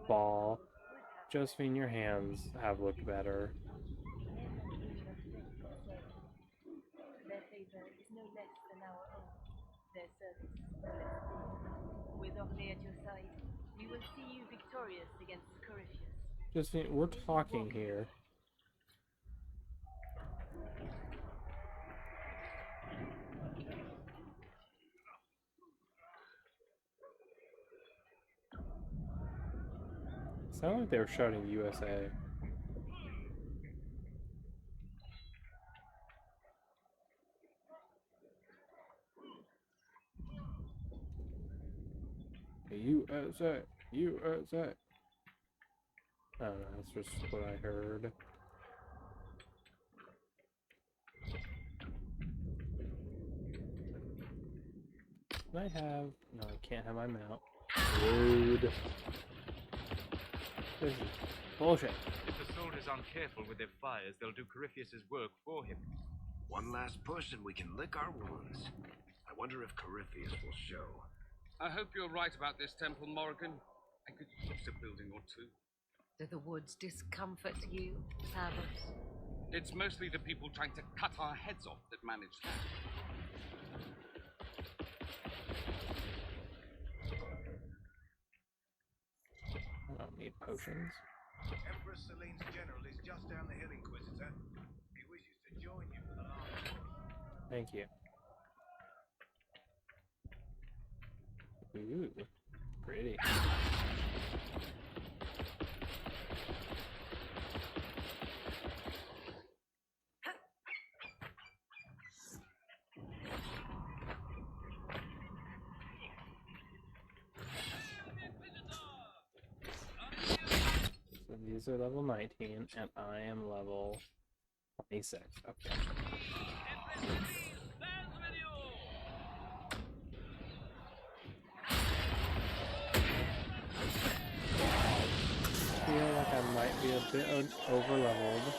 ball. Josephine, your hands have looked better. Their favor is no less than our own. Their service no less. With Orlais at your side, we will see you victorious against Corypheus. Josephine, we're talking here. Sounded like they were shouting USA. USA! USA! I don't know, that's just what I heard. Can I have... No, I can't have my mount. Rude. This is bullshit. If the soldiers aren't careful with their fires, they'll do Corypheus's work for him. One last push and we can lick our wounds. I wonder if Corypheus will show. I hope you're right about this temple, Morrigan. I could use a building or two. Do the woods discomfort you, Havers? It's mostly the people trying to cut our heads off that manage that. I don't need potions. Empress Celine's general is just down the hill, Inquisitor. He wishes to join you for the last one. Thank you. Ooh, pretty. So these are level 19, and I am level 26. Okay. I feel like I might be a bit over-leveled.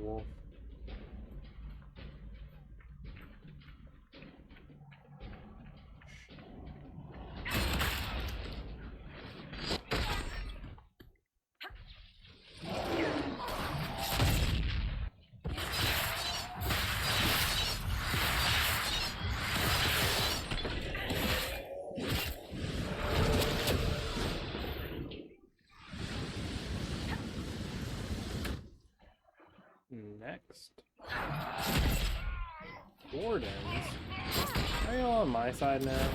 wolf. Next. Wardens? Are you all on my side now?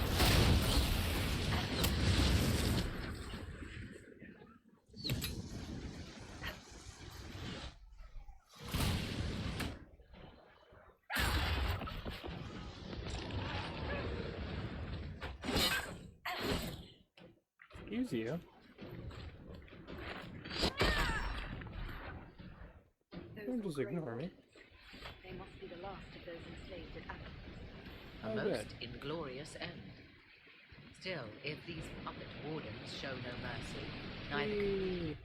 Excuse you. Don't just ignore me. They must be the last of those enslaved at Athens. A Oh, most good. inglorious end. Still, if these puppet wardens show no mercy, neither can we.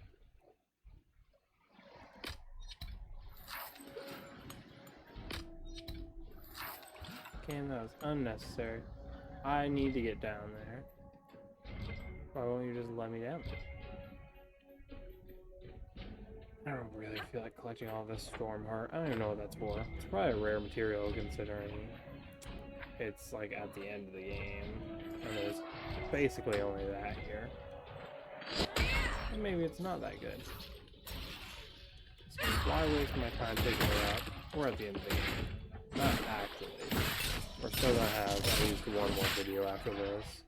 Damn, that was unnecessary. I need to get down there. Why won't you just let me down? I don't really feel like collecting all this storm heart. I don't even know what that's for. It's probably a rare material considering it's like at the end of the game. And there's basically only that here. And maybe it's not that good. So why waste my time taking it out? We're at the end of the game. Not actually. We're still gonna have at least one more video after this.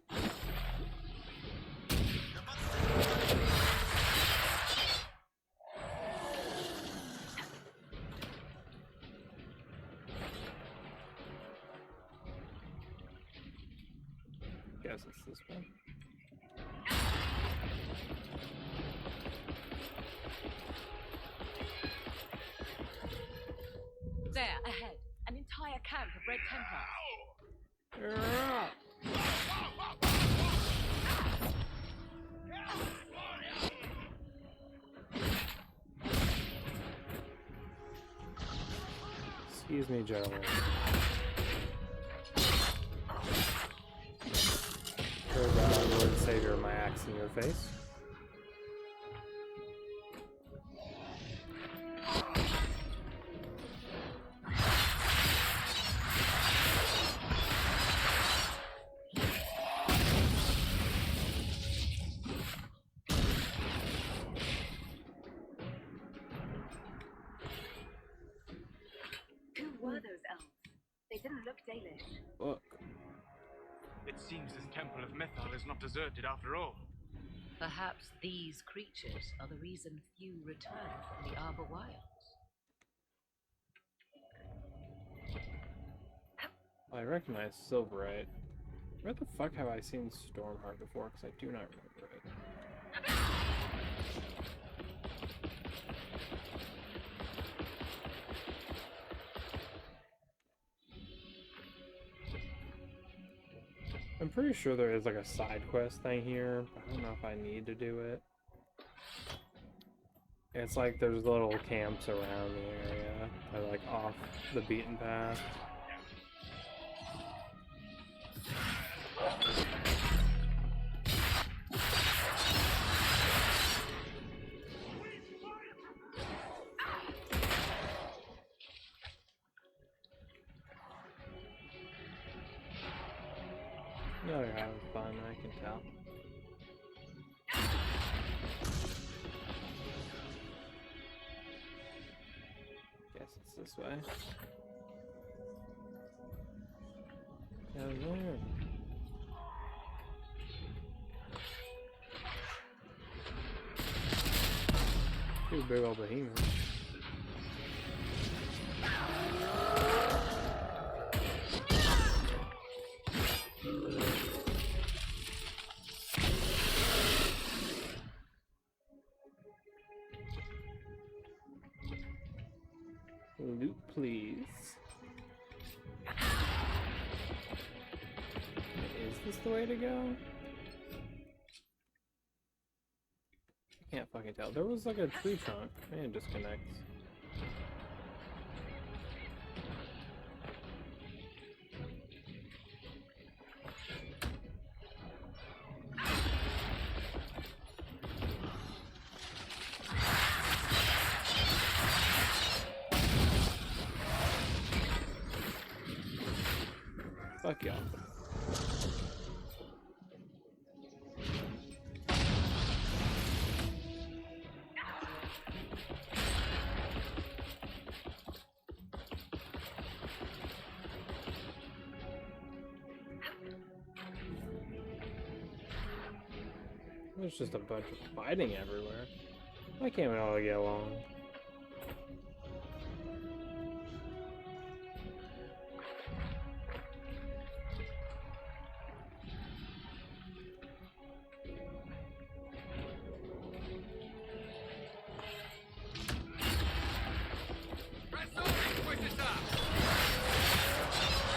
Guess it's this one. There, ahead, an entire camp of Red Templars. Excuse me, gentlemen. Throw the Lord and Savior my axe in your face. Who were those elves? They didn't look Dalish. Look. It seems this temple of Mythal is not deserted after all. Perhaps these creatures are the reason few return from the Arbor Wilds. I recognize Silverite. Where the fuck have I seen Stormheart before? Because I do not remember it. I'm pretty sure there is like a side quest thing here, but I don't know if I need to do it. It's like there's little camps around the area that are like off the beaten path. No, you're having fun, I can tell. Guess it's this way. Down there. Two big old behemoths. Loot, please. Is this the way to go? I can't fucking tell. There was like a tree trunk. Man, it disconnects. Fuck y'all. There's just a bunch of fighting everywhere. Why can't we all get along?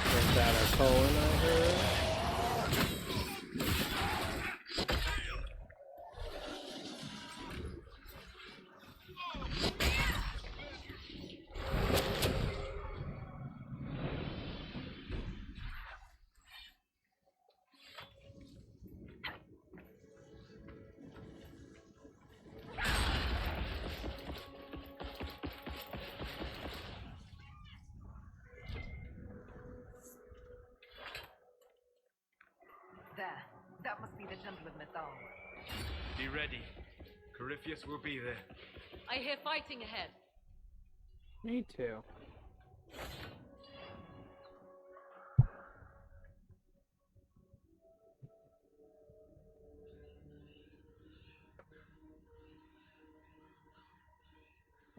Is that a Cohen I heard? There. That must be the Temple of Mythal. Be ready. Corypheus will be there. I hear fighting ahead. Me too.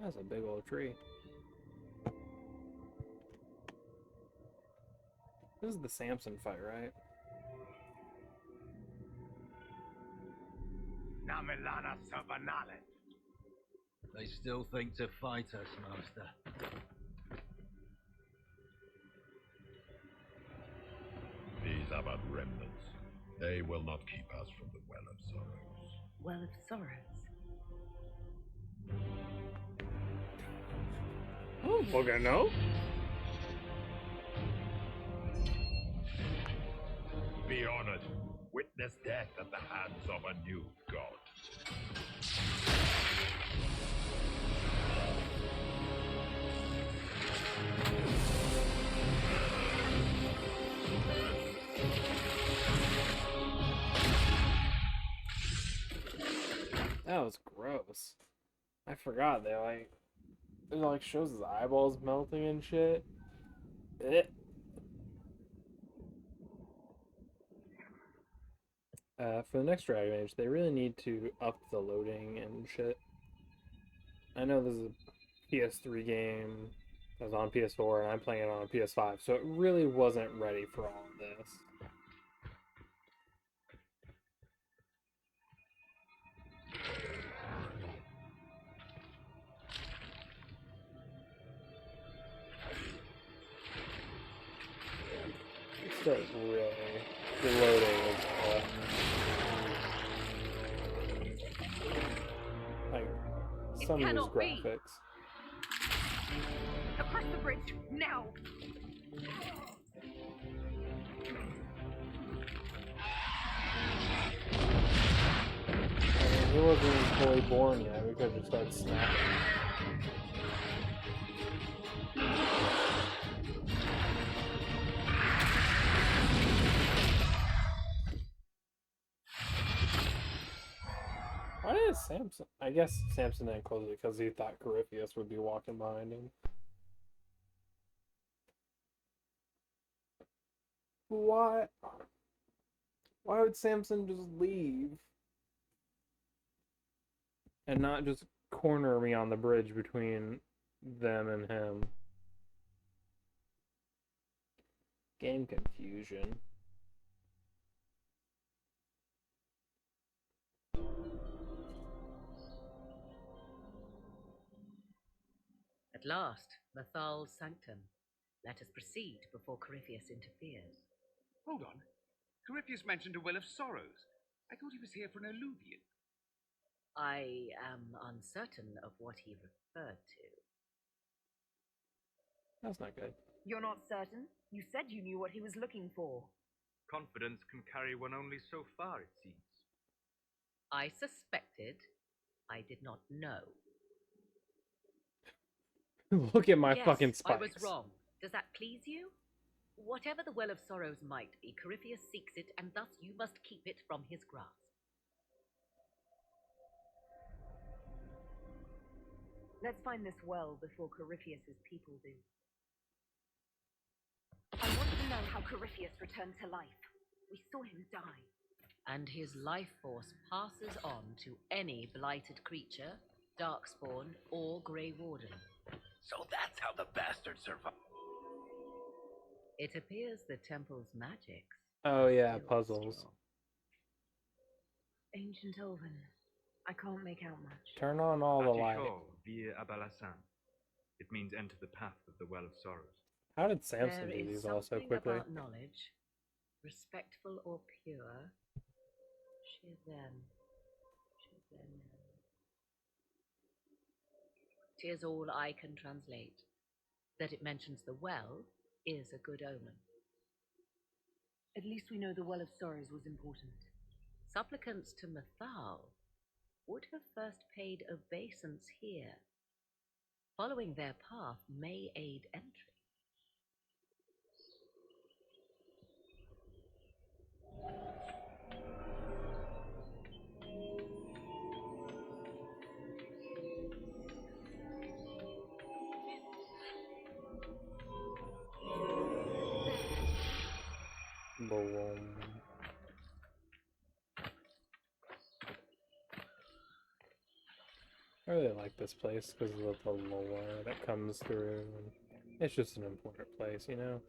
That's a big old tree. This is the Samson fight, right? Namilana Savanale. They still think to fight us, Master. These are but remnants. They will not keep us from the Well of Sorrows. Well of Sorrows. Oh, fucking no. Be honored. Witness death at the hands of a new god. That was gross. I forgot they like it like shows his eyeballs melting and shit. For the next Dragon Age, they really need to up the loading and shit. I know this is a PS3 game that was on PS4 and I'm playing it on a PS5, so it really wasn't ready for all of this. Start really the loading is like some of these graphics. Across the bridge, now! I mean, he wasn't even fully born yet. We could have just started snapping. Why did Samson? I guess Samson didn't close it because he thought Corypheus would be walking behind him. Why? Why would Samson just leave? And not just corner me on the bridge between them and him? Game confusion. At last, Mythal's sanctum. Let us proceed before Corypheus interferes. Hold on. Corypheus mentioned a Well of Sorrows. I thought he was here for an alluvion. I am uncertain of what he referred to. That's not good. You're not certain? You said you knew what he was looking for. Confidence can carry one only so far, it seems. I suspected. I did not know. Look at my yes, fucking spikes. I was wrong. Does that please you? Whatever the Well of Sorrows might be, Corypheus seeks it, and thus you must keep it from his grasp. Let's find this well before Corypheus's people do. I want to know how Corypheus returned to life. We saw him die. And his life force passes on to any blighted creature, darkspawn, or Grey Warden. So that's how the bastard survived. It appears the temple's magics. Oh yeah, puzzles. Ancient Elven. I can't make out much. Turn on all the lighting. Via Abalassan. It means enter the path of the Well of Sorrows. How did Samson There do is these all so something quickly? about knowledge, respectful or pure. Shizen. Tis all I can translate. That it mentions the well is a good omen. At least we know the Well of Sorrows was important. Supplicants to Mathal would have first paid obeisance here. Following their path may aid entry. Boom. I really like this place because of the lore that comes through. And it's just an important place, you know?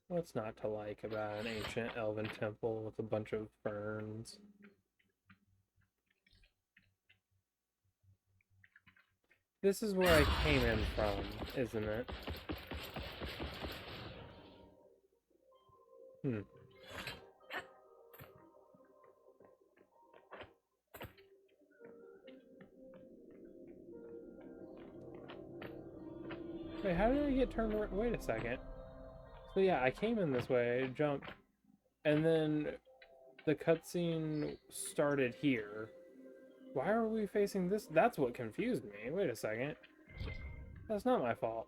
What's not to like about an ancient elven temple with a bunch of ferns? This is where I came in from, isn't it? Wait, how did I get turned around? Wait a second. So yeah, I came in this way, jumped, and then the cutscene started here. Why are we facing this? That's what confused me. Wait a second. That's not my fault.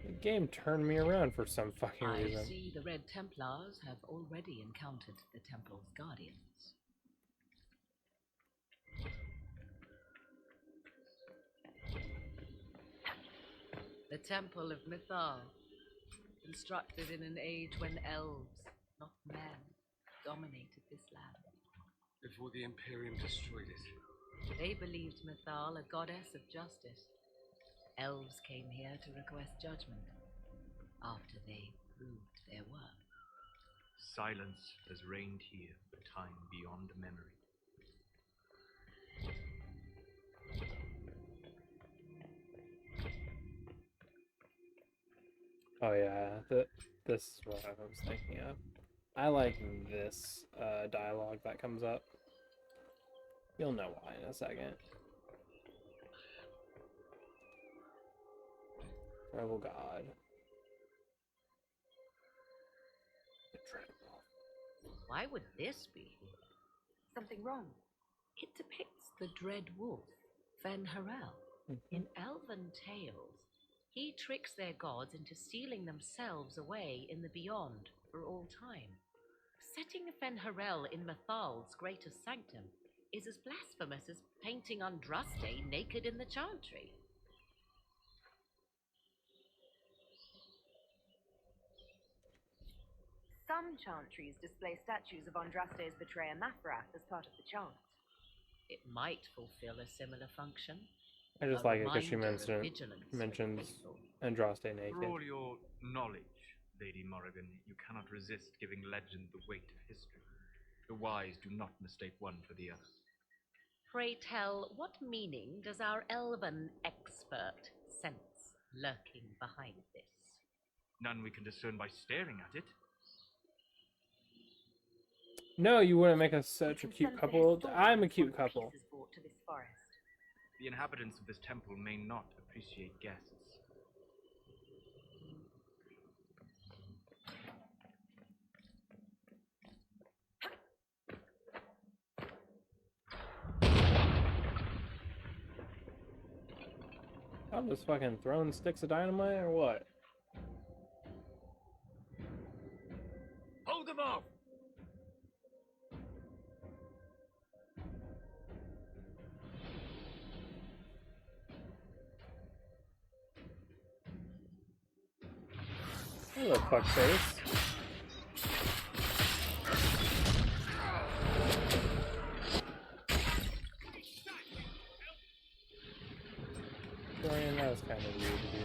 The game turned me around for some fucking reason. I see the Red Templars have already encountered the temple's guardians. The Temple of Mythal, constructed in an age when elves, not men, dominated this land. Before the Imperium destroyed it. They believed Mythal a goddess of justice. Elves came here to request judgment after they proved their worth. Silence has reigned here for time beyond memory. Oh yeah, this is what I was thinking of. I like this dialogue that comes up. You'll know why in a second. Rebel God. Why would this be? Something wrong. It depicts the Dread Wolf, Fen Harel. In elven tales, he tricks their gods into sealing themselves away in the beyond for all time. Setting Fen Harel in Mythal's greatest sanctum is as blasphemous as painting Andraste naked in the chantry. Some chantries display statues of Andraste's betrayer Mathrath as part of the chant. It might fulfill a similar function. I just like it because she mentions Andraste naked. For all your knowledge, Lady Morrigan, you cannot resist giving legend the weight of history. The wise do not mistake one for the other. Pray tell, what meaning does our elven expert sense lurking behind this? None we can discern by staring at it. No, you wouldn't make us such a cute couple. I'm a cute couple. The inhabitants of this temple may not appreciate guests. y'all just fucking throwing sticks of dynamite or what? Hold them off! Hello, fuckface. Dorian, that was kind of weird of you.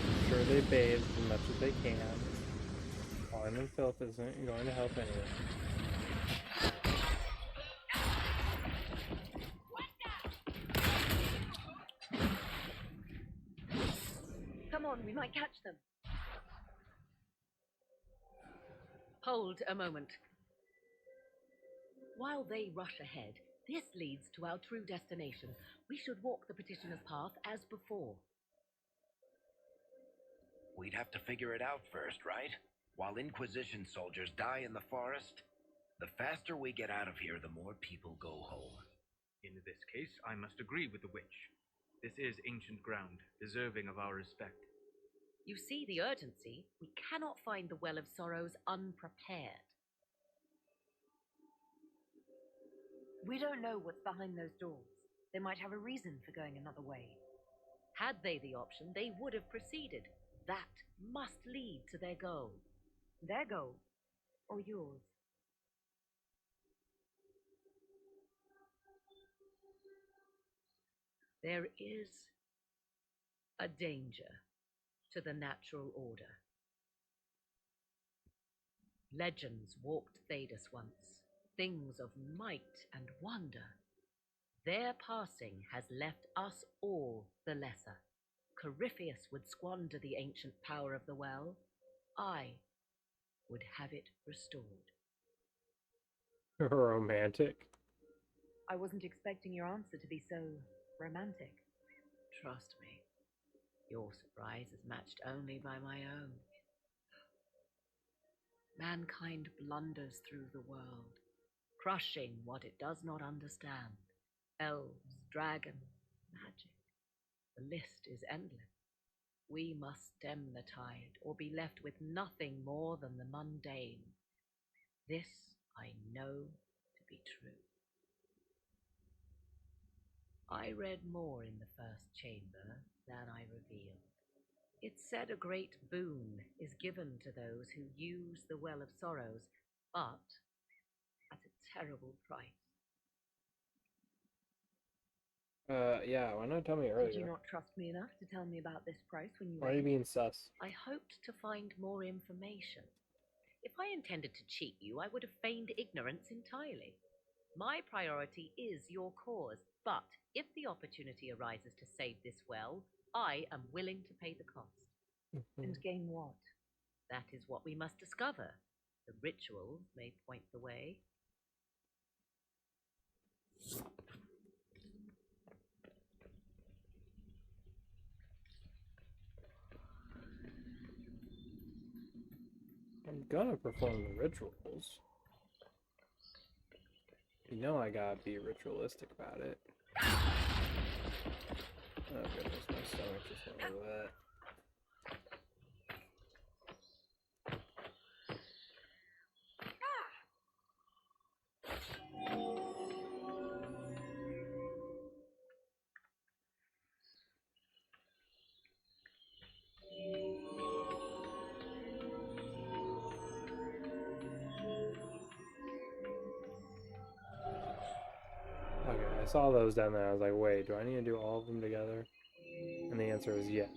I'm sure they bathe as much as they can. Harm and filth isn't going to help anyone. Come on, we might catch them. Hold a moment. While they rush ahead, this leads to our true destination. We should walk the petitioner's path as before. We'd have to figure it out first, right? While Inquisition soldiers die in the forest, the faster we get out of here, the more people go home. In this case, I must agree with the witch. This is ancient ground, deserving of our respect. You see the urgency? We cannot find the Well of Sorrows unprepared. We don't know what's behind those doors. They might have a reason for going another way. Had they the option, they would have proceeded. That must lead to their goal. Their goal? Or yours? There is a danger to the natural order. Legends walked Thedas once, things of might and wonder. Their passing has left us all the lesser. Corypheus would squander the ancient power of the well. I would have it restored. Romantic. I wasn't expecting your answer to be so romantic. Trust me, your surprise is matched only by my own. Mankind blunders through the world, crushing what it does not understand. Elves, dragons, magic. The list is endless. We must stem the tide, or be left with nothing more than the mundane. This I know to be true. I read more in the first chamber than I revealed. It said a great boon is given to those who use the Well of Sorrows, but at a terrible price. Yeah, why not tell me earlier? Did you not trust me enough to tell me about this price when you Why are you being sus? I hoped to find more information. If I intended to cheat you, I would have feigned ignorance entirely. My priority is your cause, but if the opportunity arises to save this well, I am willing to pay the cost. And gain what? That is what we must discover. The rituals may point the way. I'm gonna perform the rituals. You know I gotta be ritualistic about it. Oh goodness, my stomach just went over that. Okay, I saw those down there. I was like, wait, do I need to do all of them together? And the answer is yes.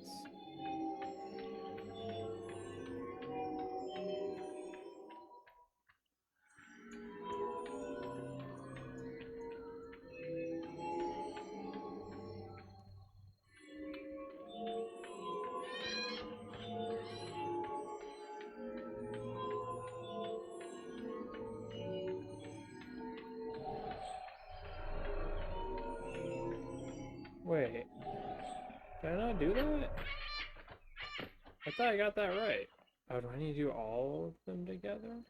Wait, did I not do that? I thought I got that right. Oh, do I need to do all of them together?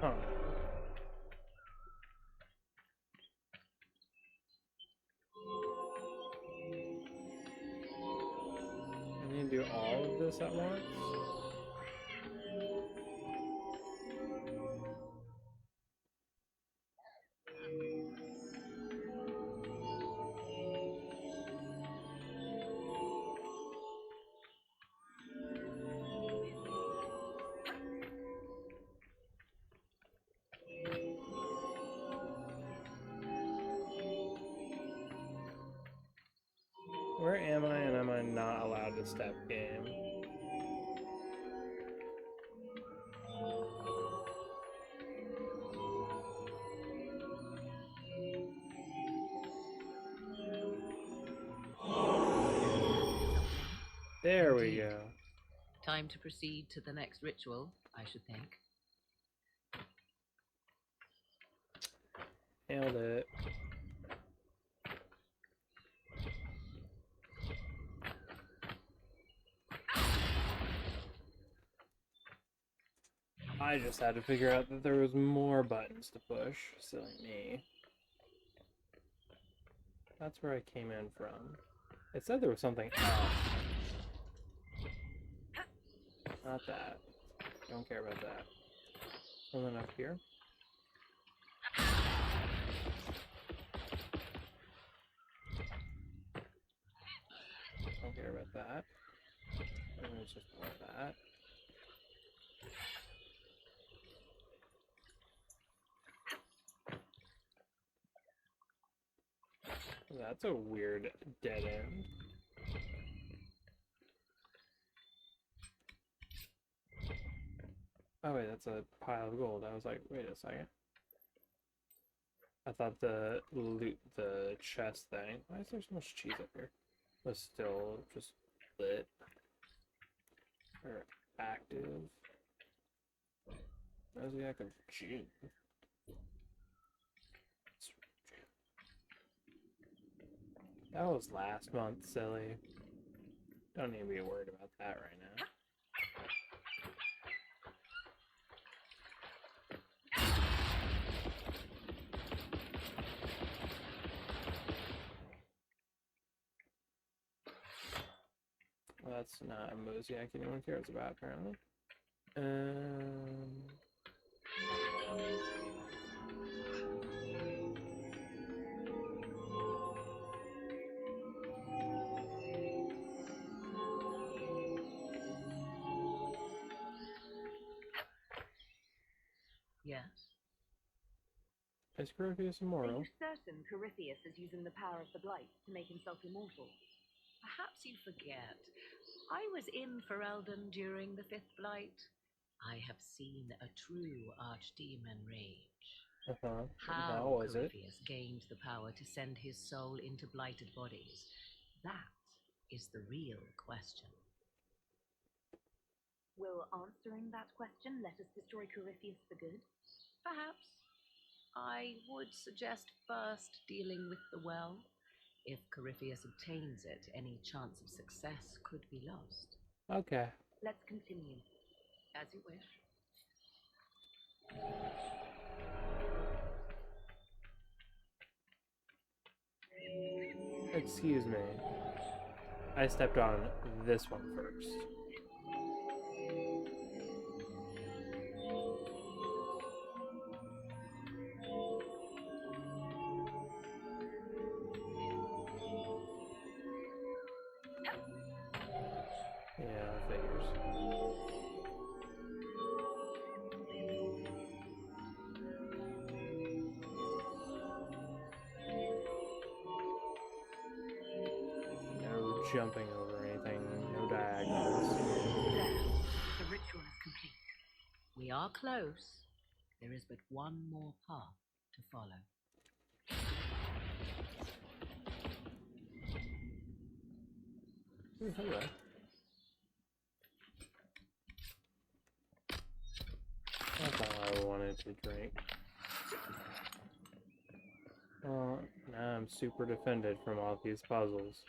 Huh. I need to do all of this at once? Where am I, and am I not allowed to step game? There we Indeed. go. Time to proceed to the next ritual, I should think. Nailed it. I just had to figure out that there was more buttons to push. Silly me. That's where I came in from. It said there was something else. Not that. Don't care about that. Something up here. Don't care about that. And it's just more of that. That's a weird dead end. Oh wait, that's a pile of gold. I was like, wait a second. I thought the chest thing. Why is there so much cheese up here? Was still just lit or active. Mosaic of June. That was last month, silly. Don't need to be worried about that right now. Well, that's not a mosaic anyone cares about, apparently. Yes. Is Corypheus Are immortal? you certain Corypheus is using the power of the Blight to make himself immortal? Perhaps you forget. I was in Ferelden during the Fifth Blight. I have seen a true archdemon rage. How was it? Corypheus gained the power to send his soul into blighted bodies, that is the real question. Will answering that question let us destroy Corypheus for good? Perhaps. I would suggest first dealing with the well. If Corypheus obtains it, any chance of success could be lost. Okay. Let's continue. As you wish. Excuse me. I stepped on this one first. Yeah, figures. No jumping over anything, no diagonals. The ritual is complete. We are close. There is but one more path to follow. Ooh, hello. That's all I wanted to drink. Well, now I'm super defended from all these puzzles.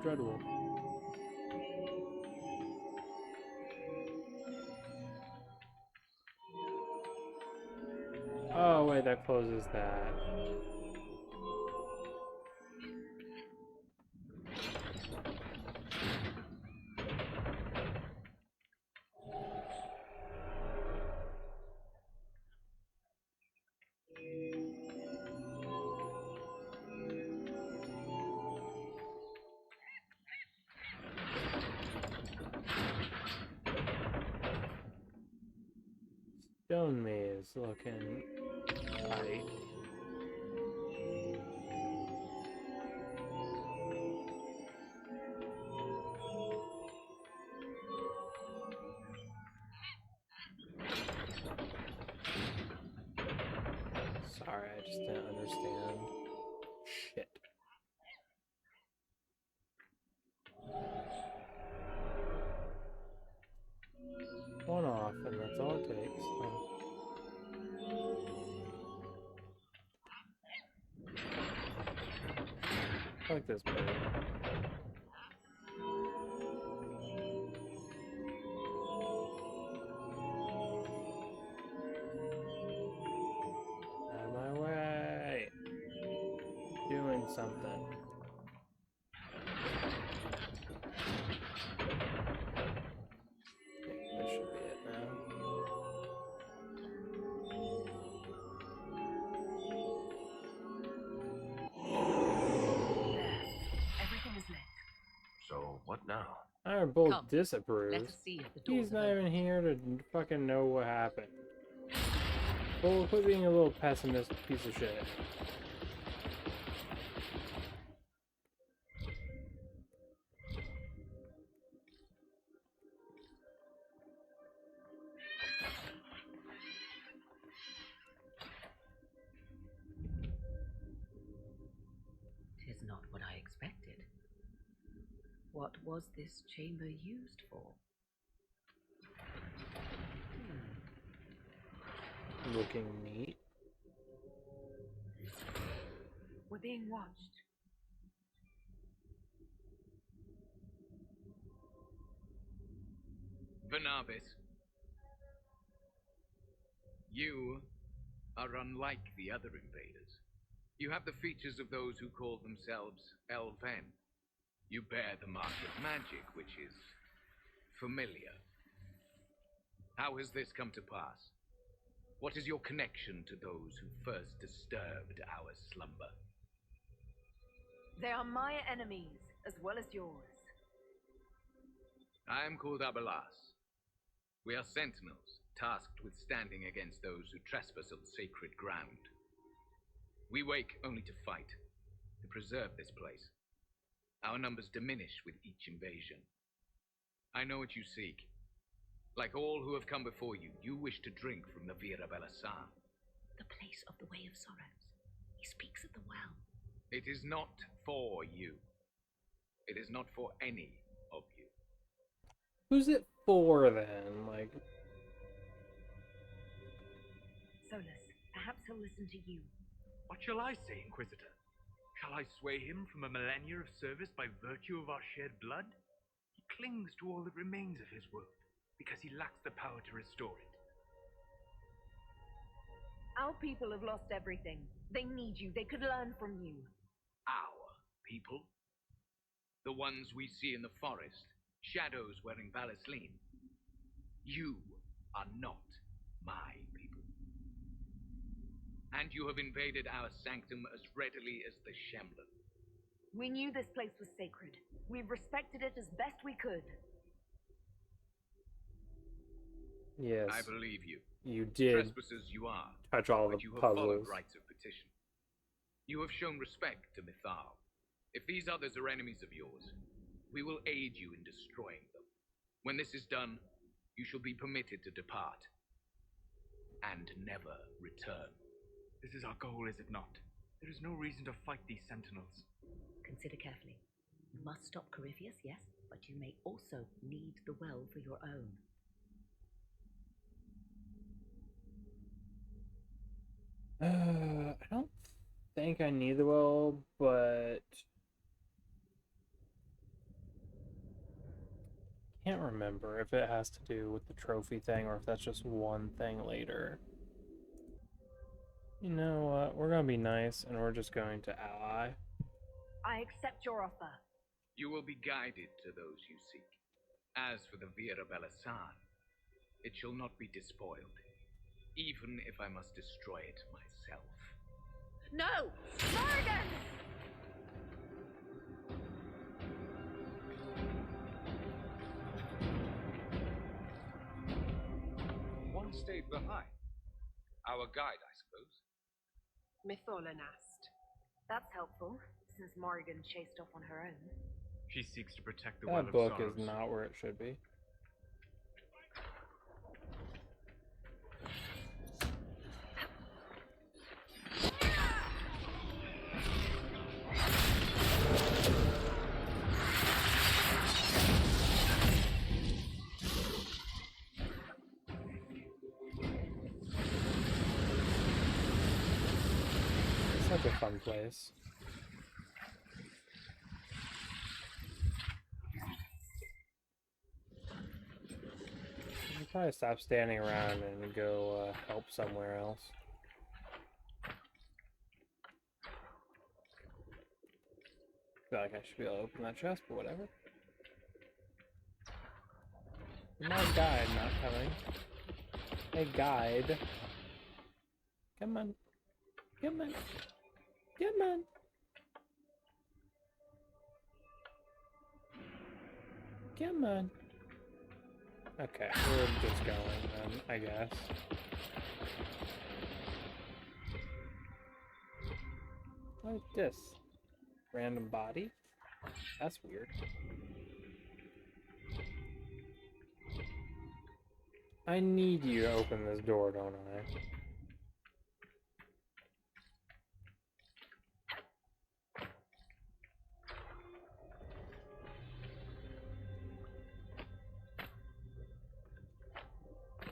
Dreadwolf. Oh wait, that closes that. Stone maze looking tight. Sorry, I just didn't understand. Shit. One off, and that's all it takes. Oh. I like this bird. Out of my way! Doing something. I think this should be it now. Everything is lit. So, what now? Iron Bolt Come, disapproves. let us see if the doors He's are not open. even here to fucking know what happened. Well, quit being a little pessimist piece of shit. Tis not what I expected. What was this chamber used for? Looking neat. We're being watched. Vernabis, you are unlike the other invaders. You have the features of those who call themselves Elven. You bear the mark of magic, which is familiar. How has this come to pass? What is your connection to those who first disturbed our slumber? They are my enemies, as well as yours. I am called Abelas. We are sentinels, tasked with standing against those who trespass on sacred ground. We wake only to fight, to preserve this place. Our numbers diminish with each invasion. I know what you seek. Like all who have come before you, you wish to drink from the Vira Belasar. The place of the Way of Sorrows. He speaks of the well. It is not for you. It is not for any of you. Who's it for then? Like, Solus, perhaps he'll listen to you. What shall I say, Inquisitor? Shall I sway him from a millennia of service by virtue of our shared blood? He clings to all that remains of his world, because he lacks the power to restore it. Our people have lost everything. They need you. They could learn from you. Our people? The ones we see in the forest, shadows wearing Valisleen. You are not my people. And you have invaded our sanctum as readily as the Shemlin. We knew this place was sacred. We've respected it as best we could. yes. I believe you. You did Trespassers you are, touch all the but you have followed puzzles. rites of petition. You have shown respect to Mithal. If these others are enemies of yours, we will aid you in destroying them. When this is done, you shall be permitted to depart. And never return. This is our goal, is it not? There is no reason to fight these sentinels. Consider carefully. You must stop Corypheus, yes, but you may also need the well for your own. I don't think I need the well, but can't remember if it has to do with the trophy thing or if that's just one thing later. You know what? We're gonna be nice and we're just going to ally. I accept your offer. You will be guided to those you seek. As for the Vera Belissan, it shall not be despoiled, even if I must destroy it myself. No! Morgan! One stayed behind. Our guide, I suppose. Mytholanast. That's helpful, since Morrigan chased off on her own. She seeks to protect the Well That of book Sorrows. is not where it should be. Such a fun place. You should probably stop standing around and go help somewhere else. Feel like I should be able to open that chest, but whatever. My guide not coming. Hey, guide. Come on. Come on. Come on. Come on. Okay, we're just going then, I guess. What is this? Random body? That's weird. I need you to open this door, don't I?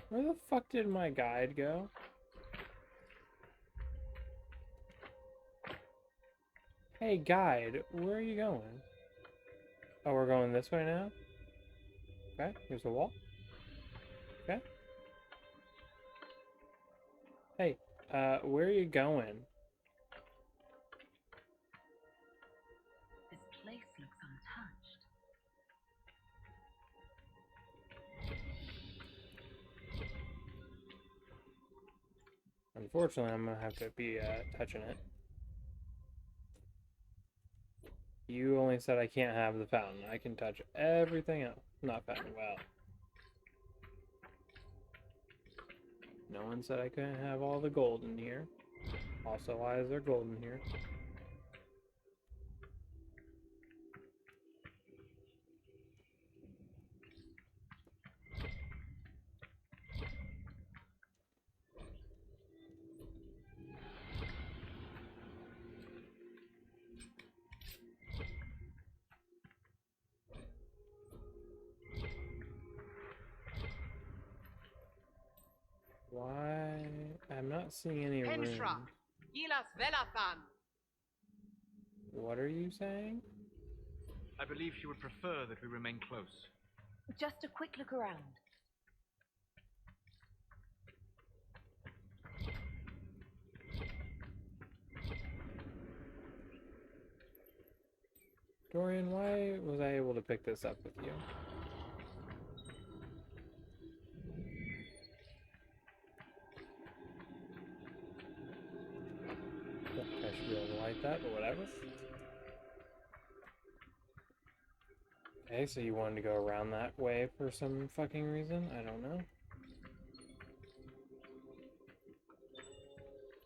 Where the fuck did my guide go? Hey, guide, where are you going? Oh, we're going this way now? Okay, here's the wall. Okay. Hey, where are you going? This place looks untouched. Unfortunately, I'm gonna have to be touching it. You only said I can't have the fountain. I can touch everything else. Not fountain, well. No one said I couldn't have all the gold in here. Also, why is there gold in here? Why? I'm not seeing any room. Gilas Velathan. What are you saying? I believe she would prefer that we remain close. Just a quick look around. Dorian, why was I able to pick this up with you? I should be able to light that, but whatever. Okay, so you wanted to go around that way for some fucking reason? I don't know.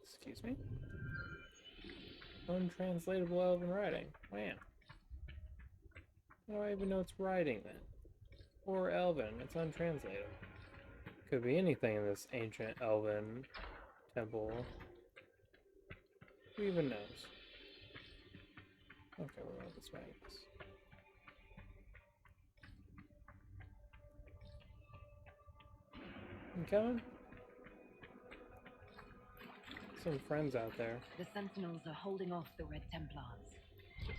Excuse me? Untranslatable elven writing. Wow. How do I even know it's writing then? Or elven, it's untranslatable. Could be anything in this ancient elven temple. Who even knows? Okay, we're going this way, I guess. You coming? Some friends out there. The Sentinels are holding off the Red Templars.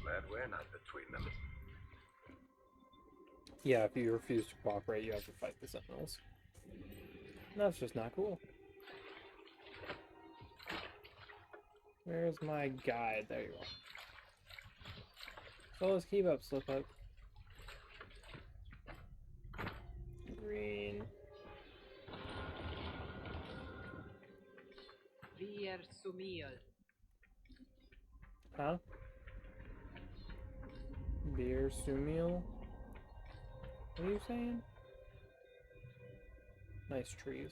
Glad we're not between them. Yeah, if you refuse to cooperate, you have to fight the Sentinels. That's just not cool. Where's my guide? There you are. So let's keep up, slip up. Green. Huh? Beer Sumiel? What are you saying? Nice trees.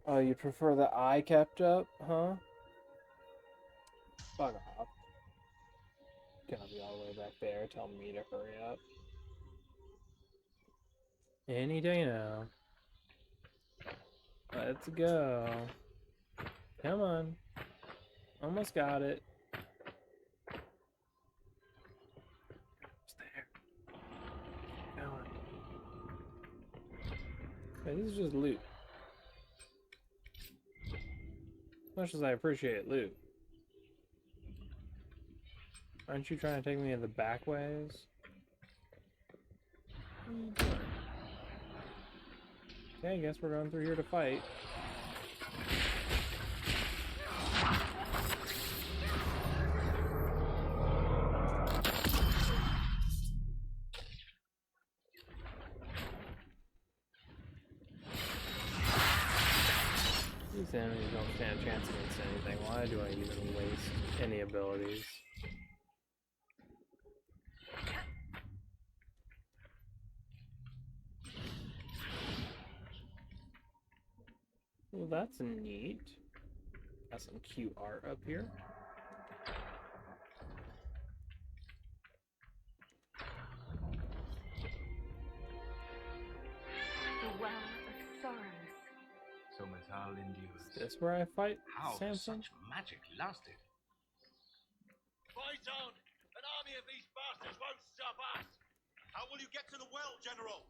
Oh, you prefer the eye kept up, huh? Fuck off. Gonna be all the way back there telling me to hurry up. Any day now. Let's go. Come on. Almost got it. Almost there. Going. Wait, this is just loot. As much as I appreciate loot. Aren't you trying to take me to the back ways? What are you doing? Okay, I guess we're going through here to fight. These enemies don't stand a chance against anything. Why do I even waste any abilities? Well, that's neat. Got some cute art up here. The well of sorrows. So Metal endures. Is this where I fight How Samson? such magic lasted? Fight on! An army of these bastards won't stop us! How will you get to the well, General?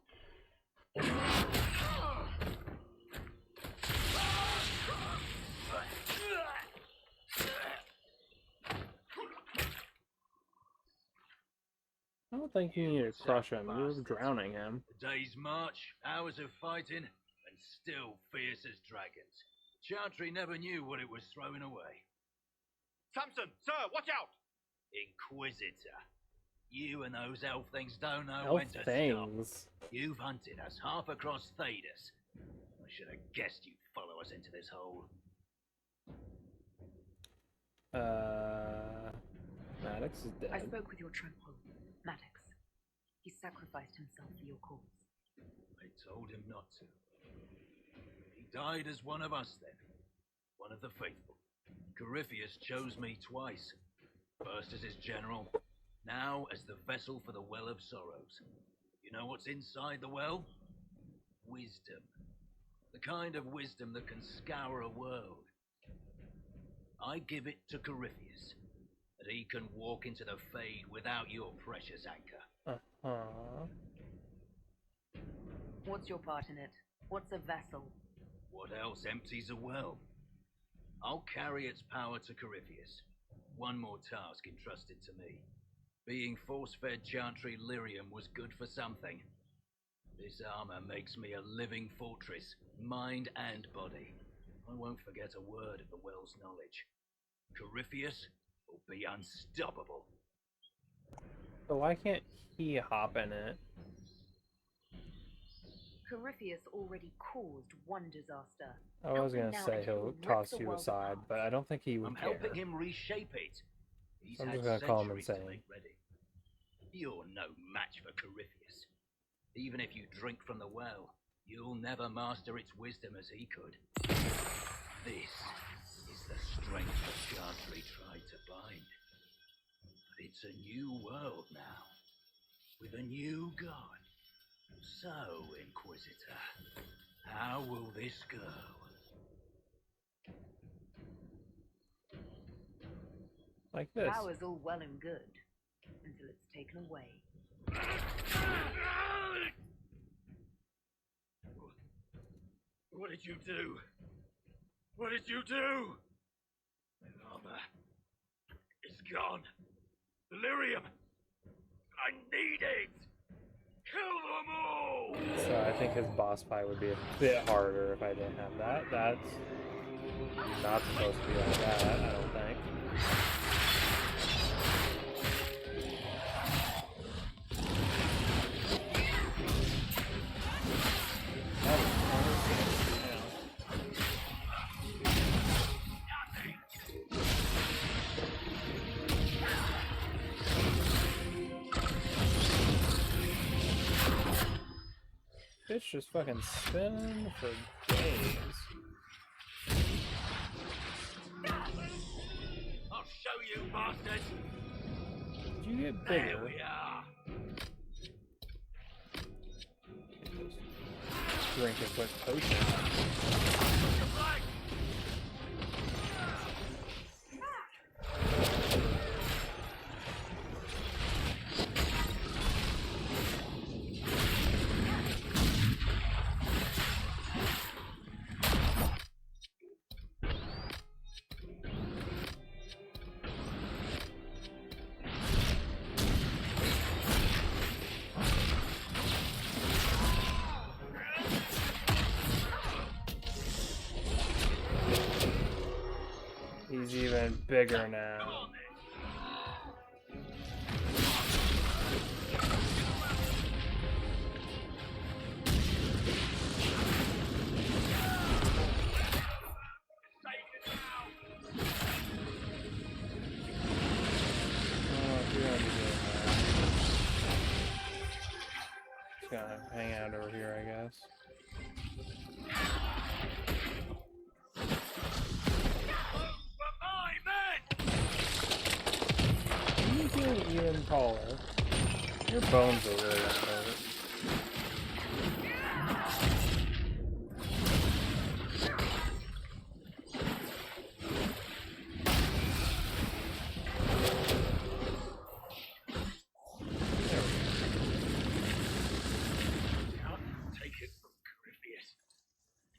I don't think you need to crush him. You're drowning him. A day's march, hours of fighting, and still fierce as dragons. Chantry never knew what it was throwing away. Samson, sir, watch out! Inquisitor. You and those elf things don't know Elf when to things. stop. You've hunted us half across Thedas. I should have guessed you'd follow us into this hole. Maddox is dead. I spoke with your tranquil, Maddox. He sacrificed himself for your cause. I told him not to. He died as one of us then. One of the faithful. Corypheus chose me twice. First as his general, now as the vessel for the Well of Sorrows. You know what's inside the well? Wisdom. The kind of wisdom that can scour a world. I give it to Corypheus, that he can walk into the Fade without your precious anchor. Uh-huh. What's your part in it? What's a vessel? What else empties a well? I'll carry its power to Corypheus. One more task entrusted to me. Being force-fed Chantry lyrium was good for something. This armor makes me a living fortress, mind and body. I won't forget a word of the well's knowledge. Corypheus will be unstoppable. But why can't he hop in it? Corypheus already caused one disaster. I was Help him gonna now say and he will he'll rip toss the you world aside, apart. but I don't think he would I'm care. helping him reshape it. He's I'm had just gonna call him centuries to insane. make ready. You're no match for Corypheus. Even if you drink from the well, you'll never master its wisdom as he could. This is the strength that Chantry tried to bind. But it's a new world now, with a new god. So, Inquisitor, how will this go? Like this. Power's all well and good, until it's taken away. What did you do? What did you do? My armor is gone. Delirium. I need it. Kill them all. So I think his boss fight would be a bit harder if I didn't have that. That's not supposed to be like that, I don't think. That was 26. Bitch just fucking spinning for days. I'll show you, bastard. Did you get bigger? There we are. Drink a quick potion. He's even bigger now. Just gonna hang out over here, I guess. You feel even taller. Your bones are really gonna hurt. Take it from Corypheus.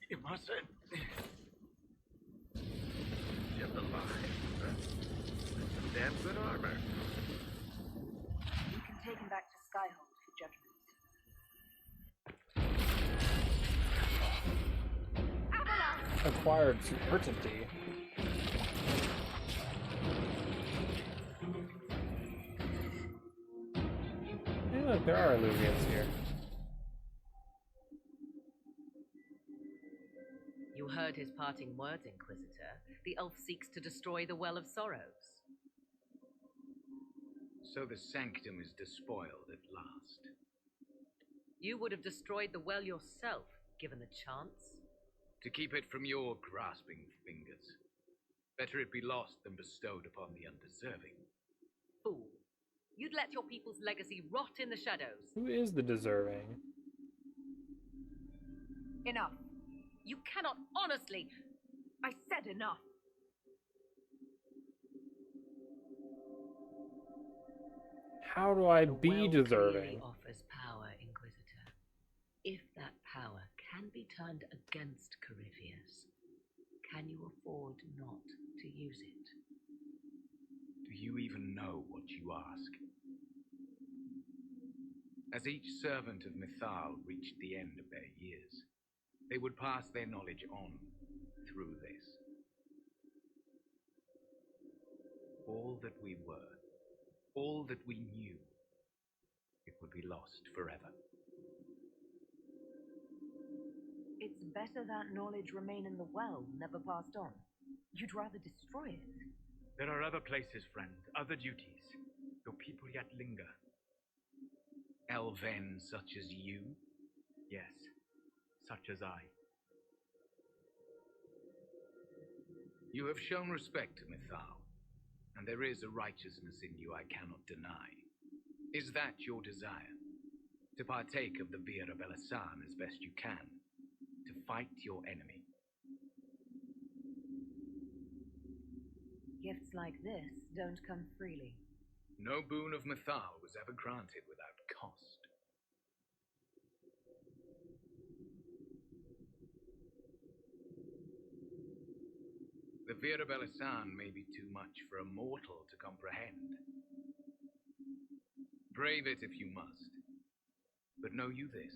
You mustn't. Get the line. Some damn good armor. You can take him back to Skyhold for judgment. Acquired certainty. Hey look, there are Illuvians here. You heard his parting words, Inquisitor. The elf seeks to destroy the Well of Sorrows. So the sanctum is despoiled at last. You would have destroyed the well yourself, given the chance. To keep it from your grasping fingers. Better it be lost than bestowed upon the undeserving. Fool. You'd let your people's legacy rot in the shadows. Who is the deserving? Enough. You cannot honestly... I said enough. How do I The be well deserving? clearly offers power, Inquisitor. If that power can be turned against Corypheus, can you afford not to use it? Do you even know what you ask? As each servant of Mythal reached the end of their years, they would pass their knowledge on through this. All that we were, all that we knew, it would be lost forever. It's better that knowledge remain in the well, never passed on. You'd rather destroy it. There are other places, friend, other duties. Your people yet linger. Elven such as you? Yes, such as I. You have shown respect to Mythal, and there is a righteousness in you I cannot deny. Is that your desire? To partake of the Via of Belasan as best you can? To fight your enemy? Gifts like this don't come freely. No boon of Mythal was ever granted without cost. The Virabella-san may be too much for a mortal to comprehend. Brave it if you must. But know you this.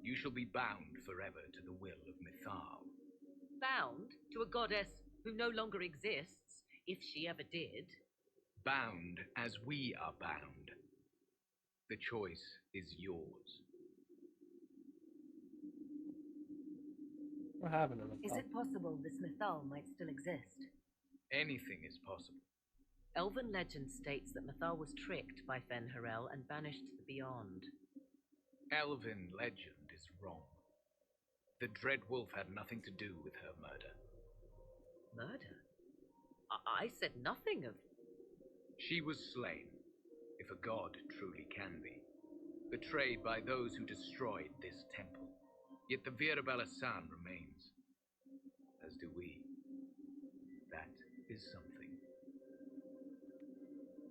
You shall be bound forever to the will of Mythal. Bound to a goddess who no longer exists, if she ever did. Bound as we are bound. The choice is yours. What happened to Is Mythal? it possible this Mythal might still exist? Anything is possible. Elven legend states that Mythal was tricked by Fen-Harel and banished to the Beyond. Elven legend is wrong. The Dread Wolf had nothing to do with her murder. Murder? I said nothing of... She was slain, if a god truly can be, betrayed by those who destroyed this temple. Yet the Virabella-san remains, as do we. That is something.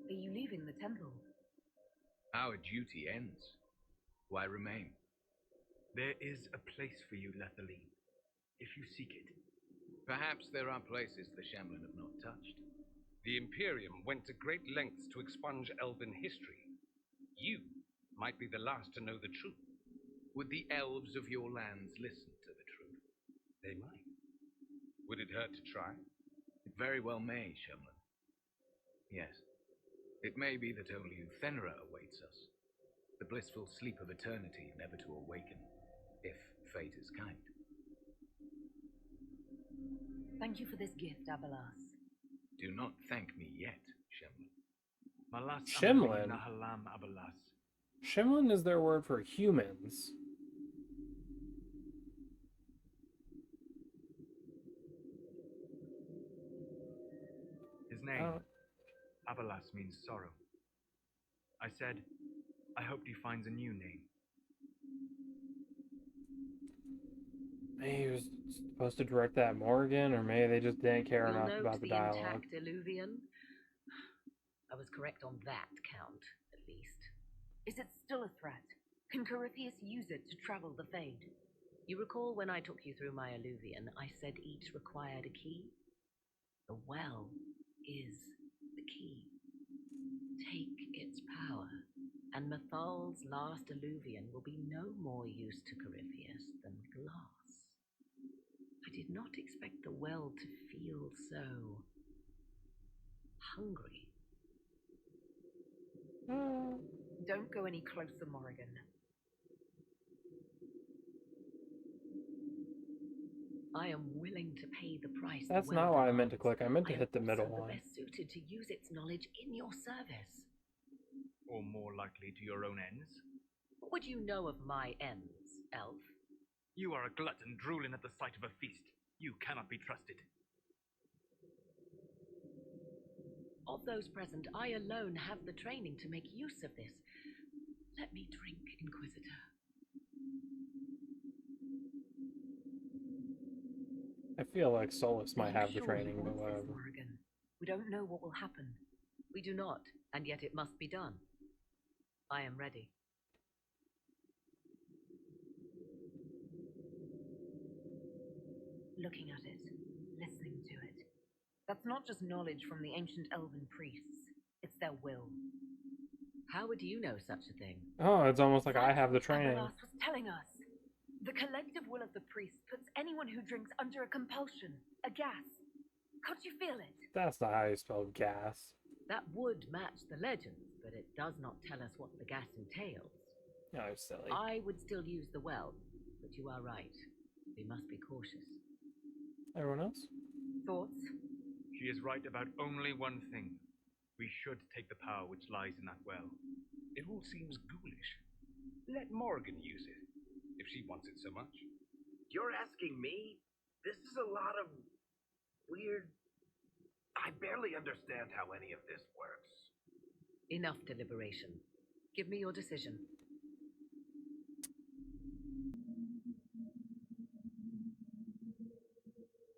Are you leaving the temple? Our duty ends. Why remain? There is a place for you, Lethaline, if you seek it. Perhaps there are places the Shamlan have not touched. The Imperium went to great lengths to expunge Elven history. You might be the last to know the truth. Would the elves of your lands listen to the truth? They might. Would it hurt to try? It very well may, Shamlan. Yes. It may be that only Uthenra awaits us. The blissful sleep of eternity, never to awaken, if fate is kind. Thank you for this gift, Abelas. Do not thank me yet, Shamlan. Malas Shimlin? Nahalam Abalas. Shimlin is their word for humans. His name, Abalas, means sorrow. I said, I hope he finds a new name. Maybe he was supposed to direct that Morgan, or maybe they just didn't care You'll enough note about the the dialogue. intact illuvian. I was correct on that count, at least. Is it still a threat? Can Corypheus use it to travel the Fade? You recall when I took you through my illuvian, I said each required a key? The well is the key. Take its power, and Mythal's last illuvian will be no more use to Corypheus than glass. I did not expect the well to feel so hungry. Don't go any closer, Morrigan. I am willing to pay the price. That's the well not what I meant to demands. click. I meant to am hit the middle also one. the best suited to use its knowledge in your service. Or more likely to your own ends? What would you know of my ends, elf? You are a glutton drooling at the sight of a feast. You cannot be trusted. Of those present, I alone have the training to make use of this. Let me drink, Inquisitor. I feel like Solus might have the Sure he training, but wants this, whatever. Morrigan. We don't know what will happen. We do not, and yet it must be done. I am ready. Looking at it, listening to it. That's not just knowledge from the ancient elven priests. It's their will. How would you know such a thing? Oh, it's almost like I have the training. Abelas was telling us. The collective will of the priests puts anyone who drinks under a compulsion, a gas. Can't you feel it? That's not how you spell gas. That would match the legends, but it does not tell us what the gas entails. No, silly. I would still use the well, but you are right. We must be cautious. Everyone else? Thoughts? She is right about only one thing. We should take the power which lies in that well. It all seems ghoulish. Let Morgan use it, if she wants it so much. You're asking me? This is a lot of weird... I barely understand how any of this works. Enough deliberation. Give me your decision.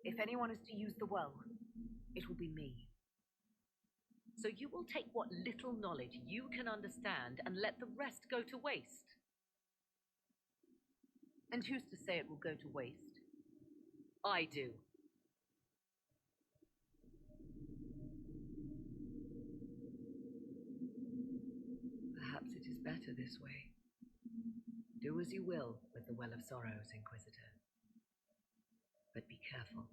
If anyone is to use the well, it will be me. So you will take what little knowledge you can understand and let the rest go to waste. And who's to say it will go to waste? I do. better this way. Do as you will with the Well of Sorrows, Inquisitor. But be careful.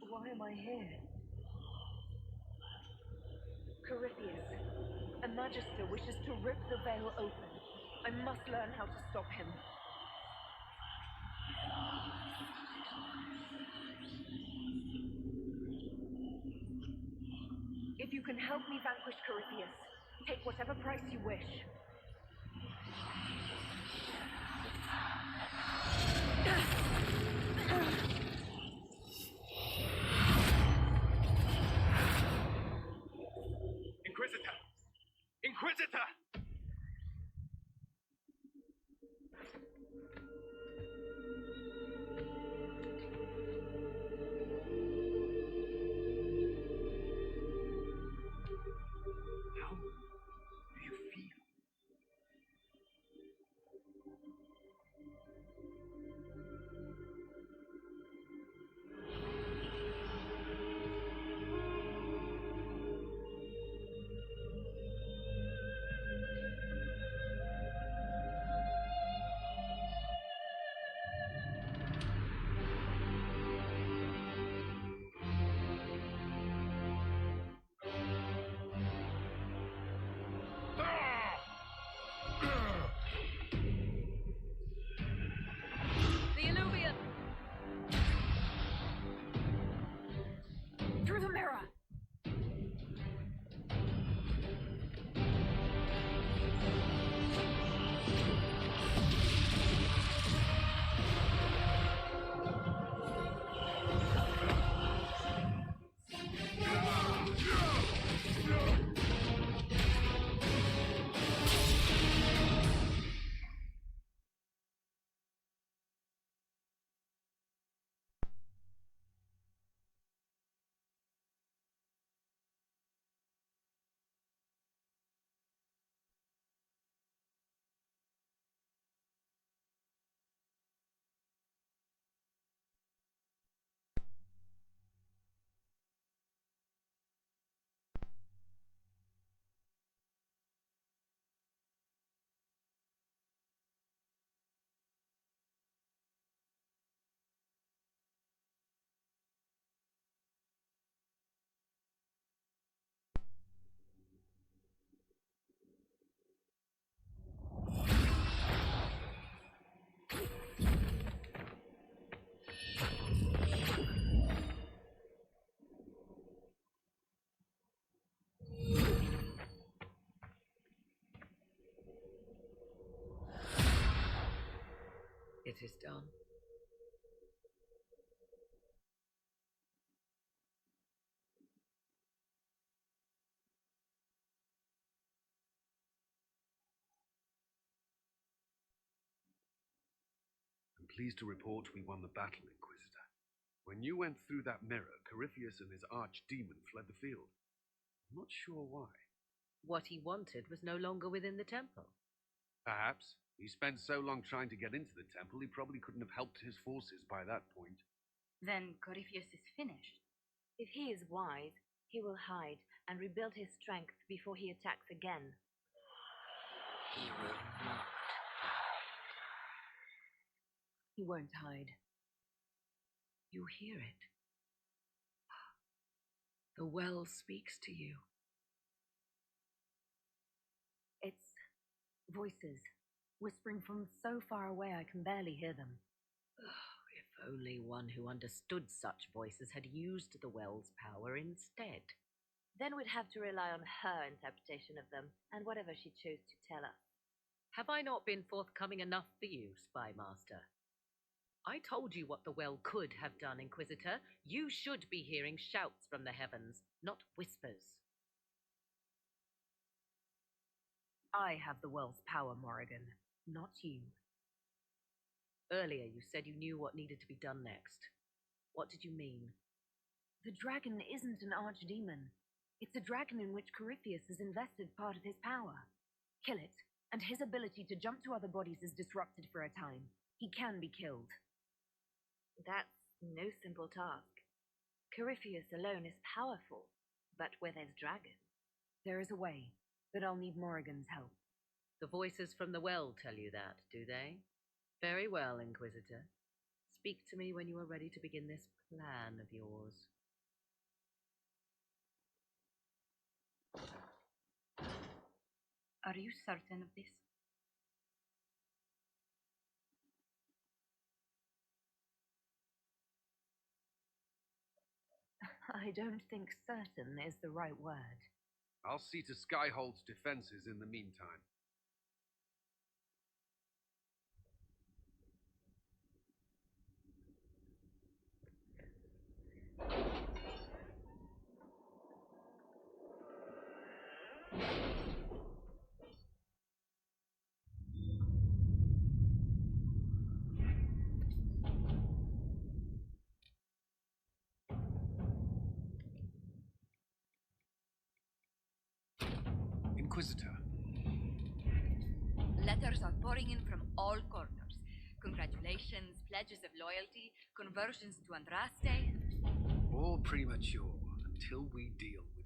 Why am I here? Corypheus, a magister wishes to rip the veil open. I must learn how to stop him. If you can help me vanquish Corypheus, take whatever price you wish. Inquisitor! Inquisitor! How do you feel? The Illuvian! Through the mirror! It is done. I'm pleased to report we won the battle, Inquisitor. When you went through that mirror, Corypheus and his archdemon fled the field. I'm not sure why. What he wanted was no longer within the temple. Perhaps. He spent so long trying to get into the temple, he probably couldn't have helped his forces by that point. Then Corypheus is finished. If he is wise, he will hide and rebuild his strength before he attacks again. He will not. He won't hide. You hear it. The well speaks to you. It's voices, whispering from so far away I can barely hear them. If only one who understood such voices had used the well's power instead. Then we'd have to rely on her interpretation of them, and whatever she chose to tell us. Have I not been forthcoming enough for you, Spy Master? I told you what the well could have done, Inquisitor. You should be hearing shouts from the heavens, not whispers. I have the well's power, Morrigan, not you. Earlier you said you knew what needed to be done next. What did you mean? The dragon isn't an archdemon. It's a dragon in which Corypheus has invested part of his power. Kill it, and his ability to jump to other bodies is disrupted for a time. He can be killed. That's no simple task. Corypheus alone is powerful, but where there's dragon, there is a way, but I'll need Morrigan's help. The voices from the well tell you that, do they? Very well, Inquisitor. Speak to me when you are ready to begin this plan of yours. Are you certain of this? I don't think certain is the right word. I'll see to Skyhold's defenses in the meantime. Inquisitor. Letters are pouring in from all corners. Congratulations, pledges of loyalty, conversions to Andraste. All premature until we deal with